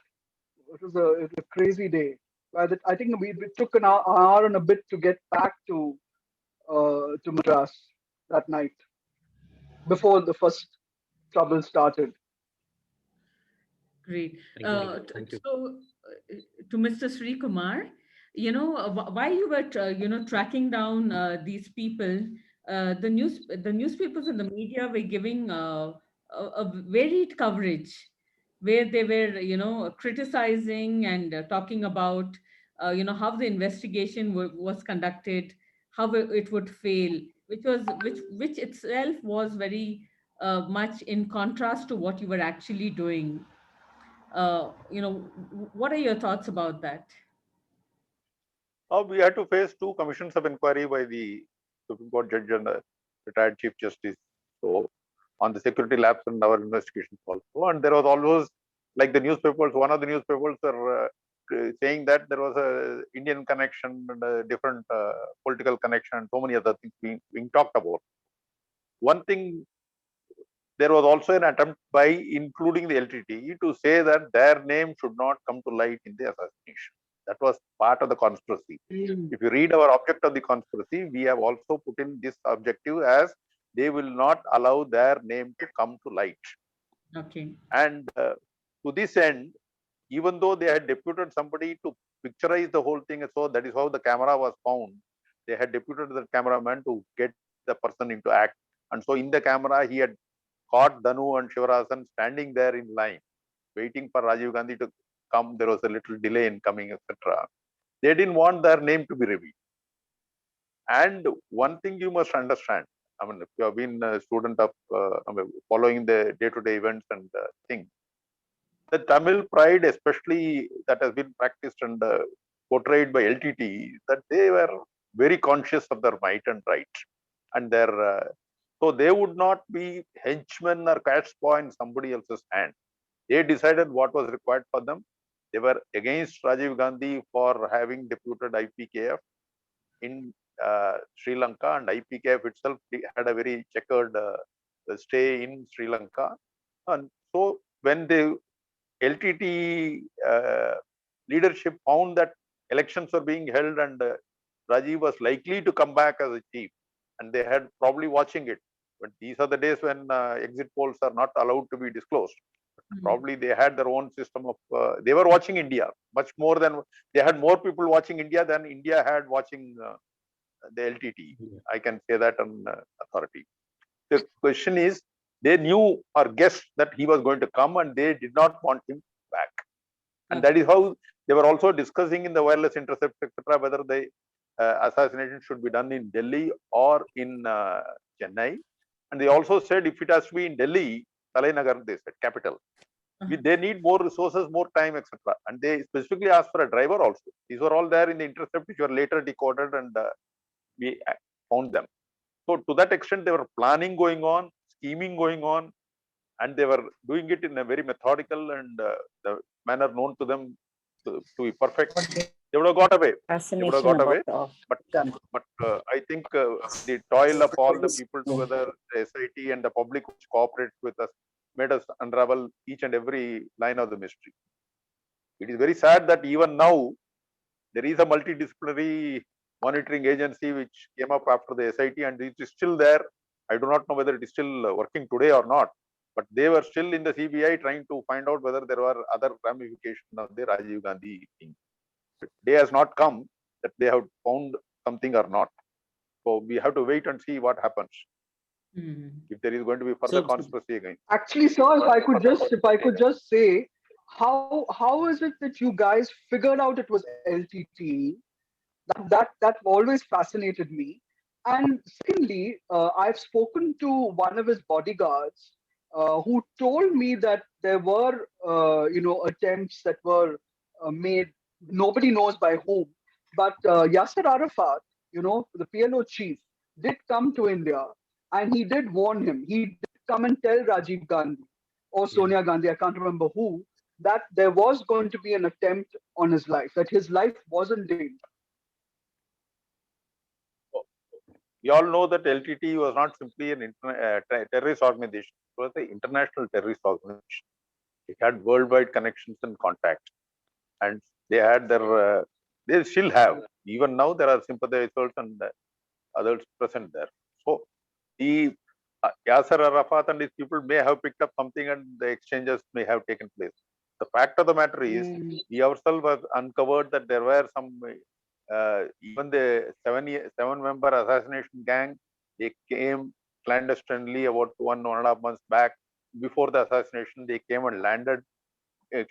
It was a crazy day. I think we took an hour and a bit to get back to Madras that night before the first trouble started. Great. Thank you. So, to Mr. Srikumar, while you were, tracking down these people, the newspapers and the media were giving a varied coverage, where they were, criticizing and talking about, how the investigation was conducted, how it would fail, which itself was very much in contrast to what you were actually doing. What are your thoughts about that? We had to face 2 commissions of inquiry by the Supreme Court judge and the retired Chief Justice. So, on the security lapse and our investigations also. And there was always, like the newspapers, one of the newspapers are saying that there was a Indian connection and a different political connection and so many other things being talked about. One thing, there was also an attempt by including the LTTE to say that their name should not come to light in the assassination. That was part of the conspiracy. If you read our object of the conspiracy, we have also put in this objective as they will not allow their name to come to light. Okay. And to this end, even though they had deputed somebody to picturize the whole thing, so that is how the camera was found. They had deputed the cameraman to get the person into act. And so in the camera, he had caught Danu and Shivarasan standing there in line, waiting for Rajiv Gandhi to come. There was a little delay in coming, etc. They didn't want their name to be revealed. And one thing you must understand, I mean, if you have been a student of following the day-to-day events and things, the Tamil pride, especially that has been practiced and portrayed by LTT, that they were very conscious of their might and right, and their so they would not be henchmen or cat's paw in somebody else's hand. They decided what was required for them. They were against Rajiv Gandhi for having deputed IPKF in Sri Lanka, and IPKF itself had a very checkered stay in Sri Lanka. And so when the LTT leadership found that elections were being held and Rajiv was likely to come back as a chief, and they had probably watching it. But these are the days when exit polls are not allowed to be disclosed. Probably they had their own system of, they were watching India much more than, they had more people watching India than India had watching the LTT. I can say that on authority. The question is, they knew or guessed that he was going to come and they did not want him back. And that is how they were also discussing in the wireless intercept, etc., whether the assassination should be done in Delhi or in Chennai. And they also said if it has to be in Delhi, Talai they said, capital. They need more resources, more time, etc. And they specifically asked for a driver also. These were all there in the intercept, which were later decoded, and we found them. So to that extent, there were planning going on, scheming going on, and they were doing it in a very methodical and the manner known to them to be perfect. They would have got away. They would have got away. But I think the toil of all the people together, the SIT and the public which cooperates with us, made us unravel each and every line of the mystery. It is very sad that even now, there is a multidisciplinary monitoring agency which came up after the SIT, and it is still there. I do not know whether it is still working today or not, but they were still in the CBI trying to find out whether there were other ramifications of the Rajiv Gandhi thing. Day has not come that they have found something or not. So we have to wait and see what happens. If there is going to be further conspiracy again. Actually, sir, if I could just say, how is it that you guys figured out it was LTT? That always fascinated me. And secondly, I've spoken to one of his bodyguards, who told me that there were, attempts that were made. Nobody knows by whom, but Yasser Arafat, the PLO chief, did come to India, and he did warn him. He did come and tell Rajiv Gandhi or Sonia Gandhi, I can't remember who, that there was going to be an attempt on his life, that his life was in danger. You all know that LTTE was not simply an terrorist organization. It was an international terrorist organization. It had worldwide connections and contacts. And they had their, they still have. Even now, there are sympathizers and others present there. So, the Yasser Arafat and his people may have picked up something and the exchanges may have taken place. The fact of the matter is, we ourselves have uncovered that there were some, even the seven-member assassination gang, they came clandestinely about 1.5 months back. Before the assassination, they came and landed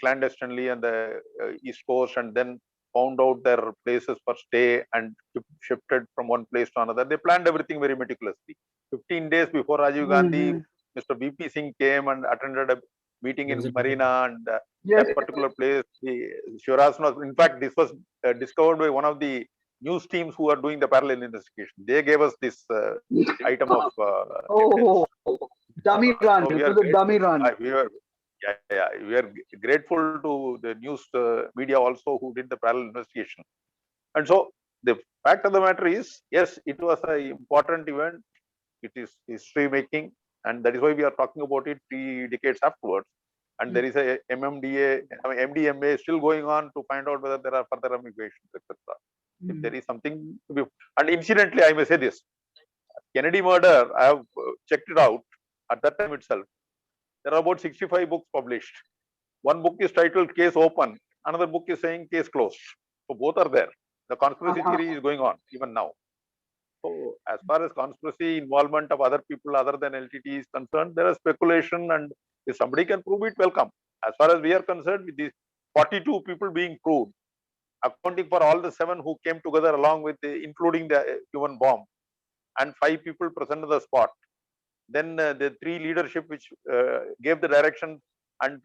clandestinely on the East Coast, and then found out their places for stay and shifted from one place to another. They planned everything very meticulously. 15 days before Rajiv Gandhi, Mr. VP Singh came and attended a meeting in Marina, and that particular place, the Shiraz was, in fact, this was discovered by one of the news teams who are doing the parallel investigation. They gave us this item of dummy run. It was a dummy run. We are grateful to the news media also who did the parallel investigation. And so the fact of the matter is, yes, it was an important event. It is history making, and that is why we are talking about it 3 decades afterwards. And there is a MDMA still going on to find out whether there are further ramifications, etc. If there is something to be, and incidentally, I may say this: Kennedy murder, I have checked it out at that time itself. There are about 65 books published. One book is titled Case Open. Another book is saying Case Closed. So both are there. The conspiracy theory is going on even now. So as far as conspiracy involvement of other people other than LTT is concerned, there is speculation, and if somebody can prove it, welcome. As far as we are concerned, with these 42 people being proved, accounting for all the 7 who came together along with, including the human bomb, and 5 people present on the spot. Then the 3 leadership which gave the direction and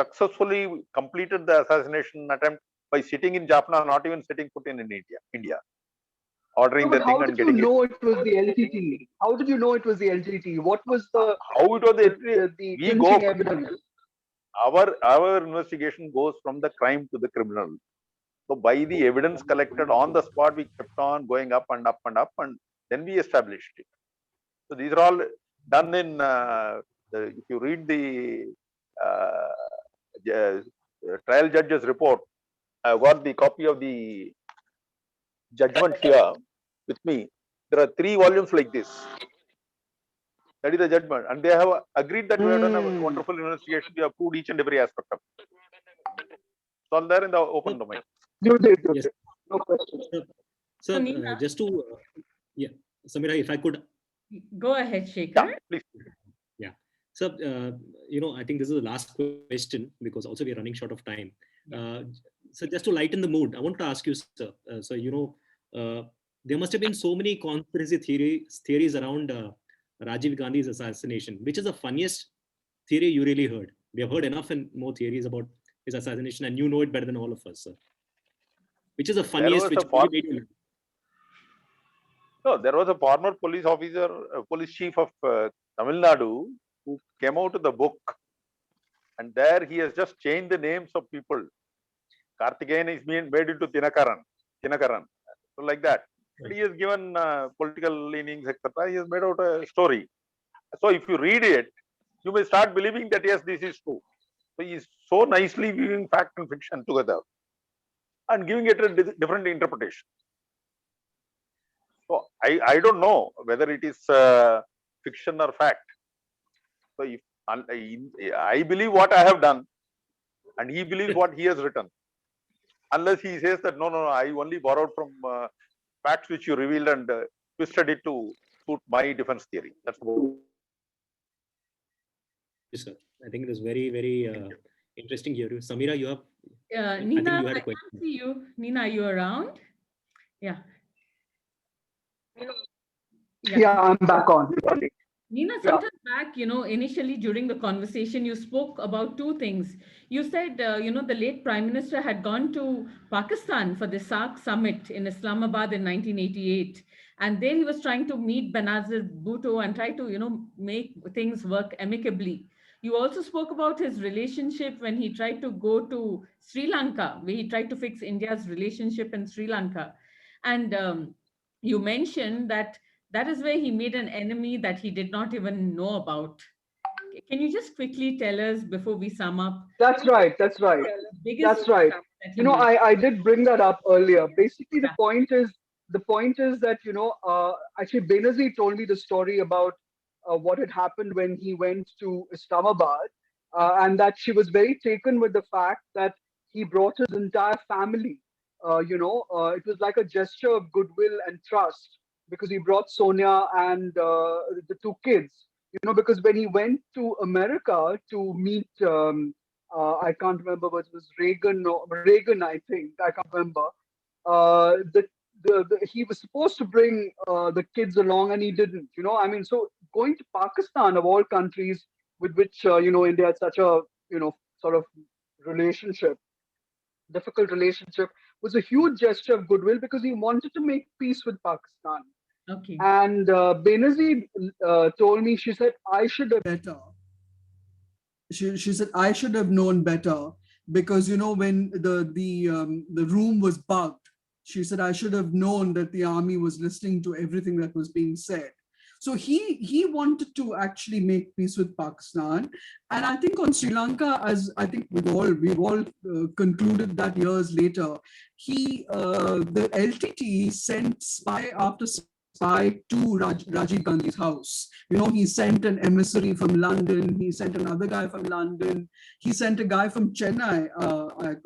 successfully completed the assassination attempt by sitting in Jaffna, not even setting foot in India. Ordering the thing and getting it. How did you know it was the LTTE? How did you know it was the LTTE? What was the how it was the we go evidence? Our investigation goes from the crime to the criminal. So by the evidence collected on the spot, we kept on going up and up and up, and then we established it. So these are all done in. If you read the trial judge's report, I got the copy of the judgment here with me. There are 3 volumes like this. That is the judgment, and they have agreed that we have done a wonderful investigation. We have proved each and every aspect of it. It's all there in the open domain. You did. No question. So, just to, Samira, if I could. Go ahead, Shekhar. Yeah, please. Yeah. So, I think this is the last question because also we are running short of time. So just to lighten the mood, I want to ask you, sir. There must have been so many conspiracy theories around Rajiv Gandhi's assassination. Which is the funniest theory you really heard? We have heard enough and more theories about his assassination, and you know it better than all of us, sir. Which is the funniest? No, there was a former police officer, police chief of Tamil Nadu, who came out with the book, and there he has just changed the names of people. Karthikeyan is being made into Tinakaran, so like that. But he has given political leanings, etc. He has made out a story. So if you read it, you may start believing that yes, this is true. So he is so nicely viewing fact and fiction together and giving it a different interpretation. So I don't know whether it is fiction or fact. So if I believe what I have done, and he believes what he has written, unless he says that no, I only borrowed from facts which you revealed and twisted it to suit my defense theory. That's about. Yes, sir. I think it is very, very interesting here. Samira, you have. Neena, I can't see you. Neena, are you around? Yeah. Yeah, I'm back on. Neena, sometimes fact, initially during the conversation, you spoke about two things. You said, the late Prime Minister had gone to Pakistan for the SAARC summit in Islamabad in 1988. And there he was trying to meet Benazir Bhutto and try to, make things work amicably. You also spoke about his relationship when he tried to go to Sri Lanka, where he tried to fix India's relationship in Sri Lanka. And you mentioned that that is where he made an enemy that he did not even know about. Can you just quickly tell us before we sum up? That's right. That's right. Biggest That's right. that he made? I did bring that up earlier. Basically, Yeah. the point is that, actually Benazir told me the story about what had happened when he went to Islamabad, and that she was very taken with the fact that he brought his entire family. It was like a gesture of goodwill and trust because he brought Sonia and the two kids. Because when he went to America to meet, I can't remember, but it was Reagan, I think. I can't remember. He was supposed to bring the kids along and he didn't. So going to Pakistan of all countries with which India had such a sort of relationship, difficult relationship, was a huge gesture of goodwill because he wanted to make peace with Pakistan. Okay. And Benazir told me, she said, I should have better. She said, I should have known better because, when the room was bugged, she said, I should have known that the army was listening to everything that was being said. So he wanted to actually make peace with Pakistan. And I think on Sri Lanka, as I think we've all concluded that years later, the LTTE sent spy after spy to Rajiv Gandhi's house. He sent an emissary from London. He sent another guy from London. He sent a guy from Chennai,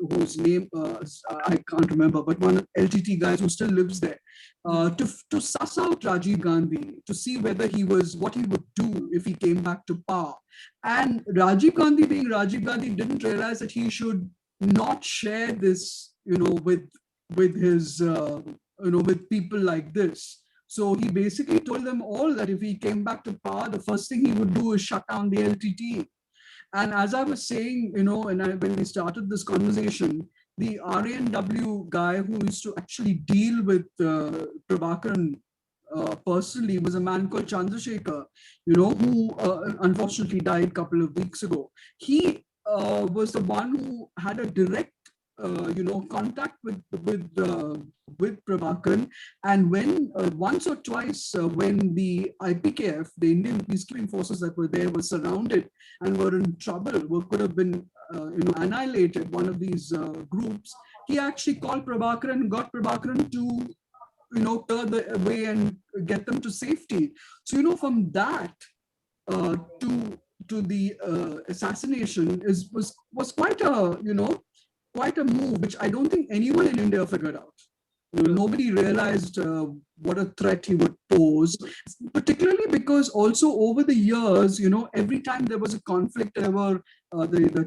whose name I can't remember, but one LTT guys who still lives there, to suss out Rajiv Gandhi, to see what he would do if he came back to power. And Rajiv Gandhi, being Rajiv Gandhi, didn't realize that he should not share this, with his, with people like this. So he basically told them all that if he came back to power, the first thing he would do is shut down the LTTE. And as I was saying, when we started this conversation, the RNW guy who used to actually deal with Prabhakaran personally was a man called Chandrasekhar, who unfortunately died a couple of weeks ago. He was the one who had a direct contact with Prabhakaran, and when once or twice when the IPKF, the Indian peacekeeping forces that were there, were surrounded and were in trouble, could have been annihilated, one of these groups, he actually called Prabhakaran and got Prabhakaran to turn the way and get them to safety. So from that to the assassination was quite a move, which I don't think anyone in India figured out. Nobody realized what a threat he would pose, particularly because also over the years, every time there was a conflict, the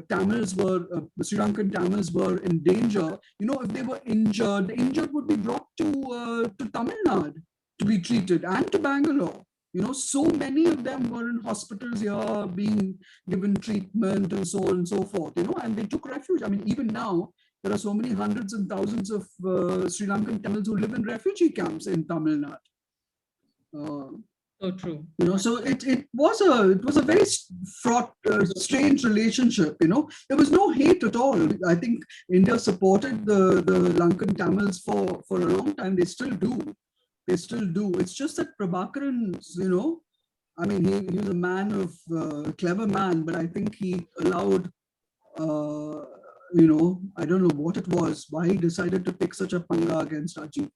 Tamils the Sri Lankan Tamils were in danger. If they were injured, the injured would be brought to Tamil Nadu to be treated, and to Bangalore. So many of them were in hospitals here being given treatment and so on and so forth, and they took refuge. I mean, even now, there are so many hundreds and thousands of Sri Lankan Tamils who live in refugee camps in Tamil Nadu. So true. So it was a very fraught, strange relationship. There was no hate at all. I think India supported the Lankan Tamils for a long time. They still do. It's just that Prabhakaran, I mean, he was a man of clever man, but I think he allowed, I don't know what it was, why he decided to take such a panga against Rajiv.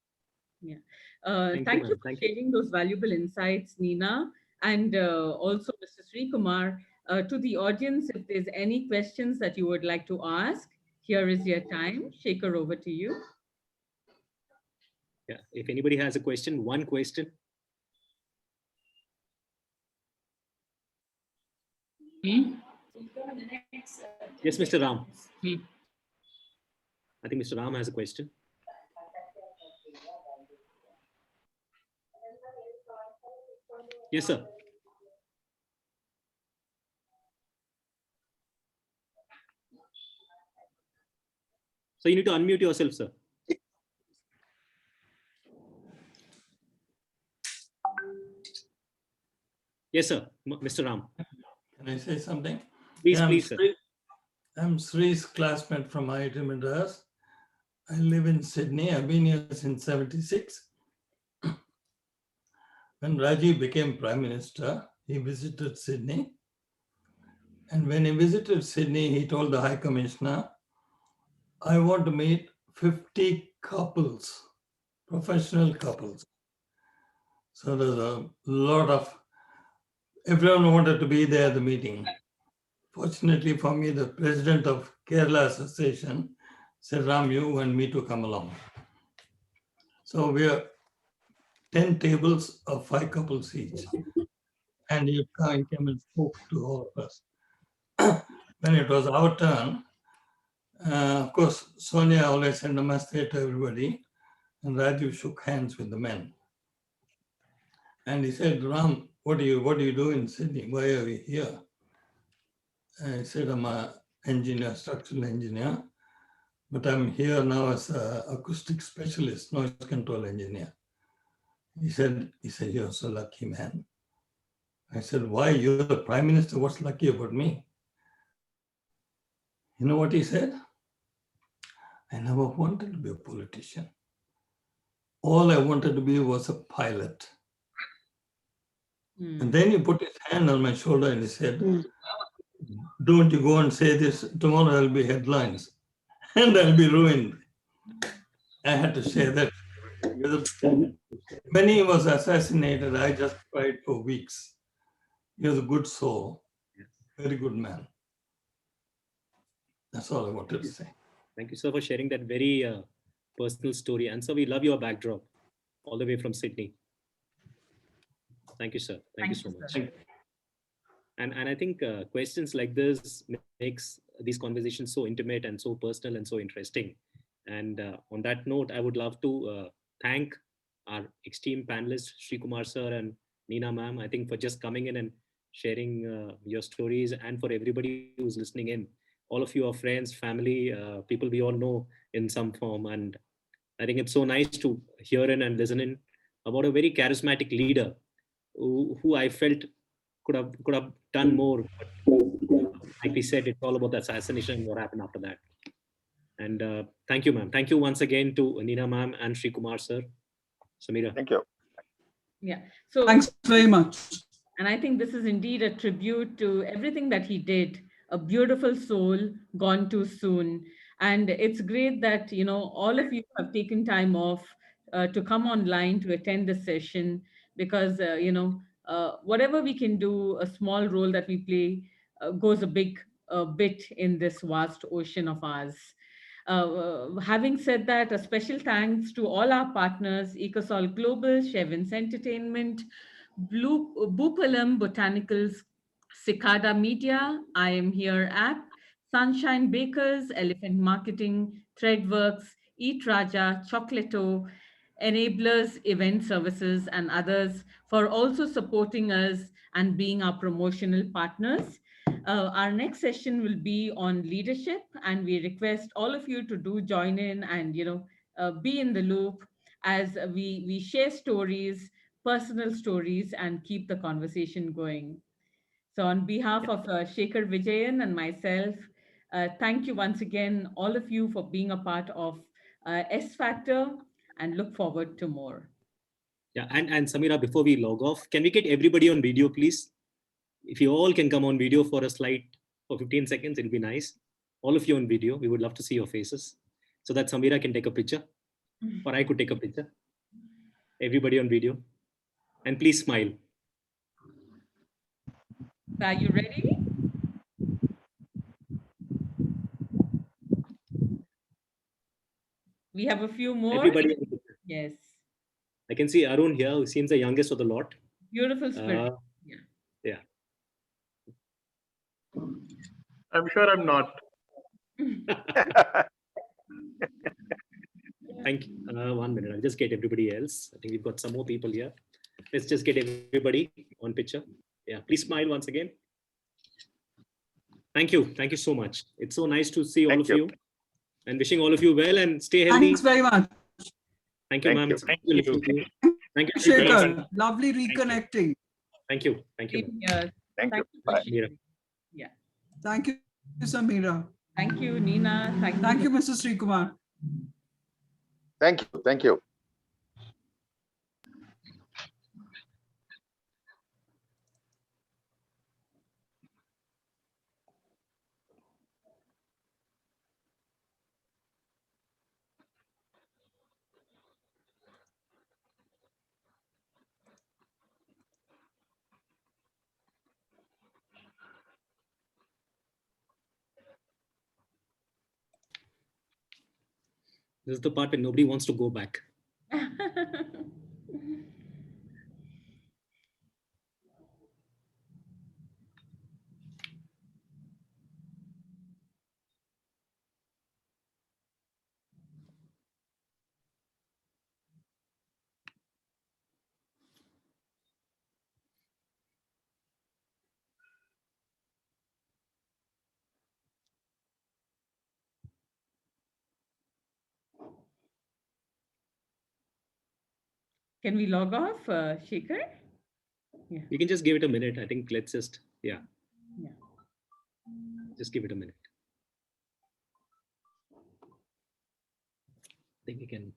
Yeah. Thank you for sharing those valuable insights, Neena, and also Mr. Srikumar. To the audience, if there's any questions that you would like to ask, here is your time. Shekhar, over to you. Yeah, if anybody has a question, one question. Yes, Mr. Ram. I think Mr. Ram has a question. Yes, sir. So you need to unmute yourself, sir. Yes, sir. Mr. Ram. Can I say something? Please, Yeah, please, sir. I'm Sri's classmate from IIT Madras. I live in Sydney. I've been here since 76. When Rajiv became Prime Minister, he visited Sydney. And when he visited Sydney, he told the High Commissioner, I want to meet 50 couples, professional couples. So there's a lot of, everyone wanted to be there at the meeting. Fortunately for me, the president of Kerala Association said, Ram, you and me to come along. So we are 10 tables of 5 couples each. And he came and spoke to all of us. When it was our turn, of course, Sonia always said namaste to everybody, and Rajiv shook hands with the men. And he said, Ram, what do you do in Sydney? Why are we here? I said, I'm an engineer, structural engineer, but I'm here now as an acoustic specialist, noise control engineer. He said, you're so lucky, man. I said, why? You're the Prime Minister. What's lucky about me? You know what he said? I never wanted to be a politician. All I wanted to be was a pilot. And then he put his hand on my shoulder and he said, don't you go and say this, tomorrow there'll be headlines and I'll be ruined. I had to say that. When he was assassinated, I just cried for weeks. He was a good soul, very good man. That's all I wanted to say. Thank you, sir, for sharing that very personal story. And so we love your backdrop all the way from Sydney. Thank you, sir. Thank you so much. And I think questions like this makes these conversations so intimate and so personal and so interesting. And on that note, I would love to thank our esteemed panelists, Srikumar sir and Neena ma'am, I think for just coming in and sharing your stories, and for everybody who's listening in. All of you are friends, family, people we all know in some form. And I think it's so nice to hear in and listen in about a very charismatic leader who I felt could have done more. But like we said, it's all about the assassination and what happened after that. And thank you, ma'am. Thank you once again to Neena ma'am and Srikumar sir. Samira. Thank you. Yeah. So thanks very much. And I think this is indeed a tribute to everything that he did. A beautiful soul gone too soon. And it's great that, all of you have taken time off to come online to attend this session, because, whatever we can do, a small role that we play goes a big bit in this vast ocean of ours. Having said that, a special thanks to all our partners, Ecosol Global, Chevins Entertainment, Bupalam Botanicals, Cicada Media, I Am Here app, Sunshine Bakers, Elephant Marketing, Threadworks, Eat Raja, Chocolato, Enablers, Event Services, and others for also supporting us and being our promotional partners. Our next session will be on leadership, and we request all of you to do join in and be in the loop as we share stories, personal stories, and keep the conversation going. So on behalf of Shekhar Vijayan and myself, thank you once again, all of you, for being a part of SFactor, and look forward to more. Yeah, and Samira, before we log off, can we get everybody on video, please? If you all can come on video for a slide for 15 seconds, it'll be nice. All of you on video, we would love to see your faces so that Samira can take a picture, or I could take a picture. Everybody on video. And please smile. Are you ready? We have a few more. Everybody. Yes. I can see Arun here, who seems the youngest of the lot. Beautiful spirit. Yeah. I'm sure I'm not. Thank you. 1 minute. I'll just get everybody else. I think we've got some more people here. Let's just get everybody on picture. Yeah, please smile once again. Thank you. Thank you so much. It's so nice to see all of you. and wishing all of you well and stay healthy. Thanks very much. Thank you, Thank ma'am. you. It's good to listen to you. Thank you, Shekhar, lovely reconnecting. Thank you. Thank you. Same here. Thank you. for Bye. sharing. Yeah. Thank you, Samira. Thank you, Neena. Thank you, Mr. Srikumar. Thank you. Thank you. This is the part where nobody wants to go back. Can we log off, Shekhar? Yeah. You can just give it a minute. I think let's just, Yeah. just give it a minute. I think we can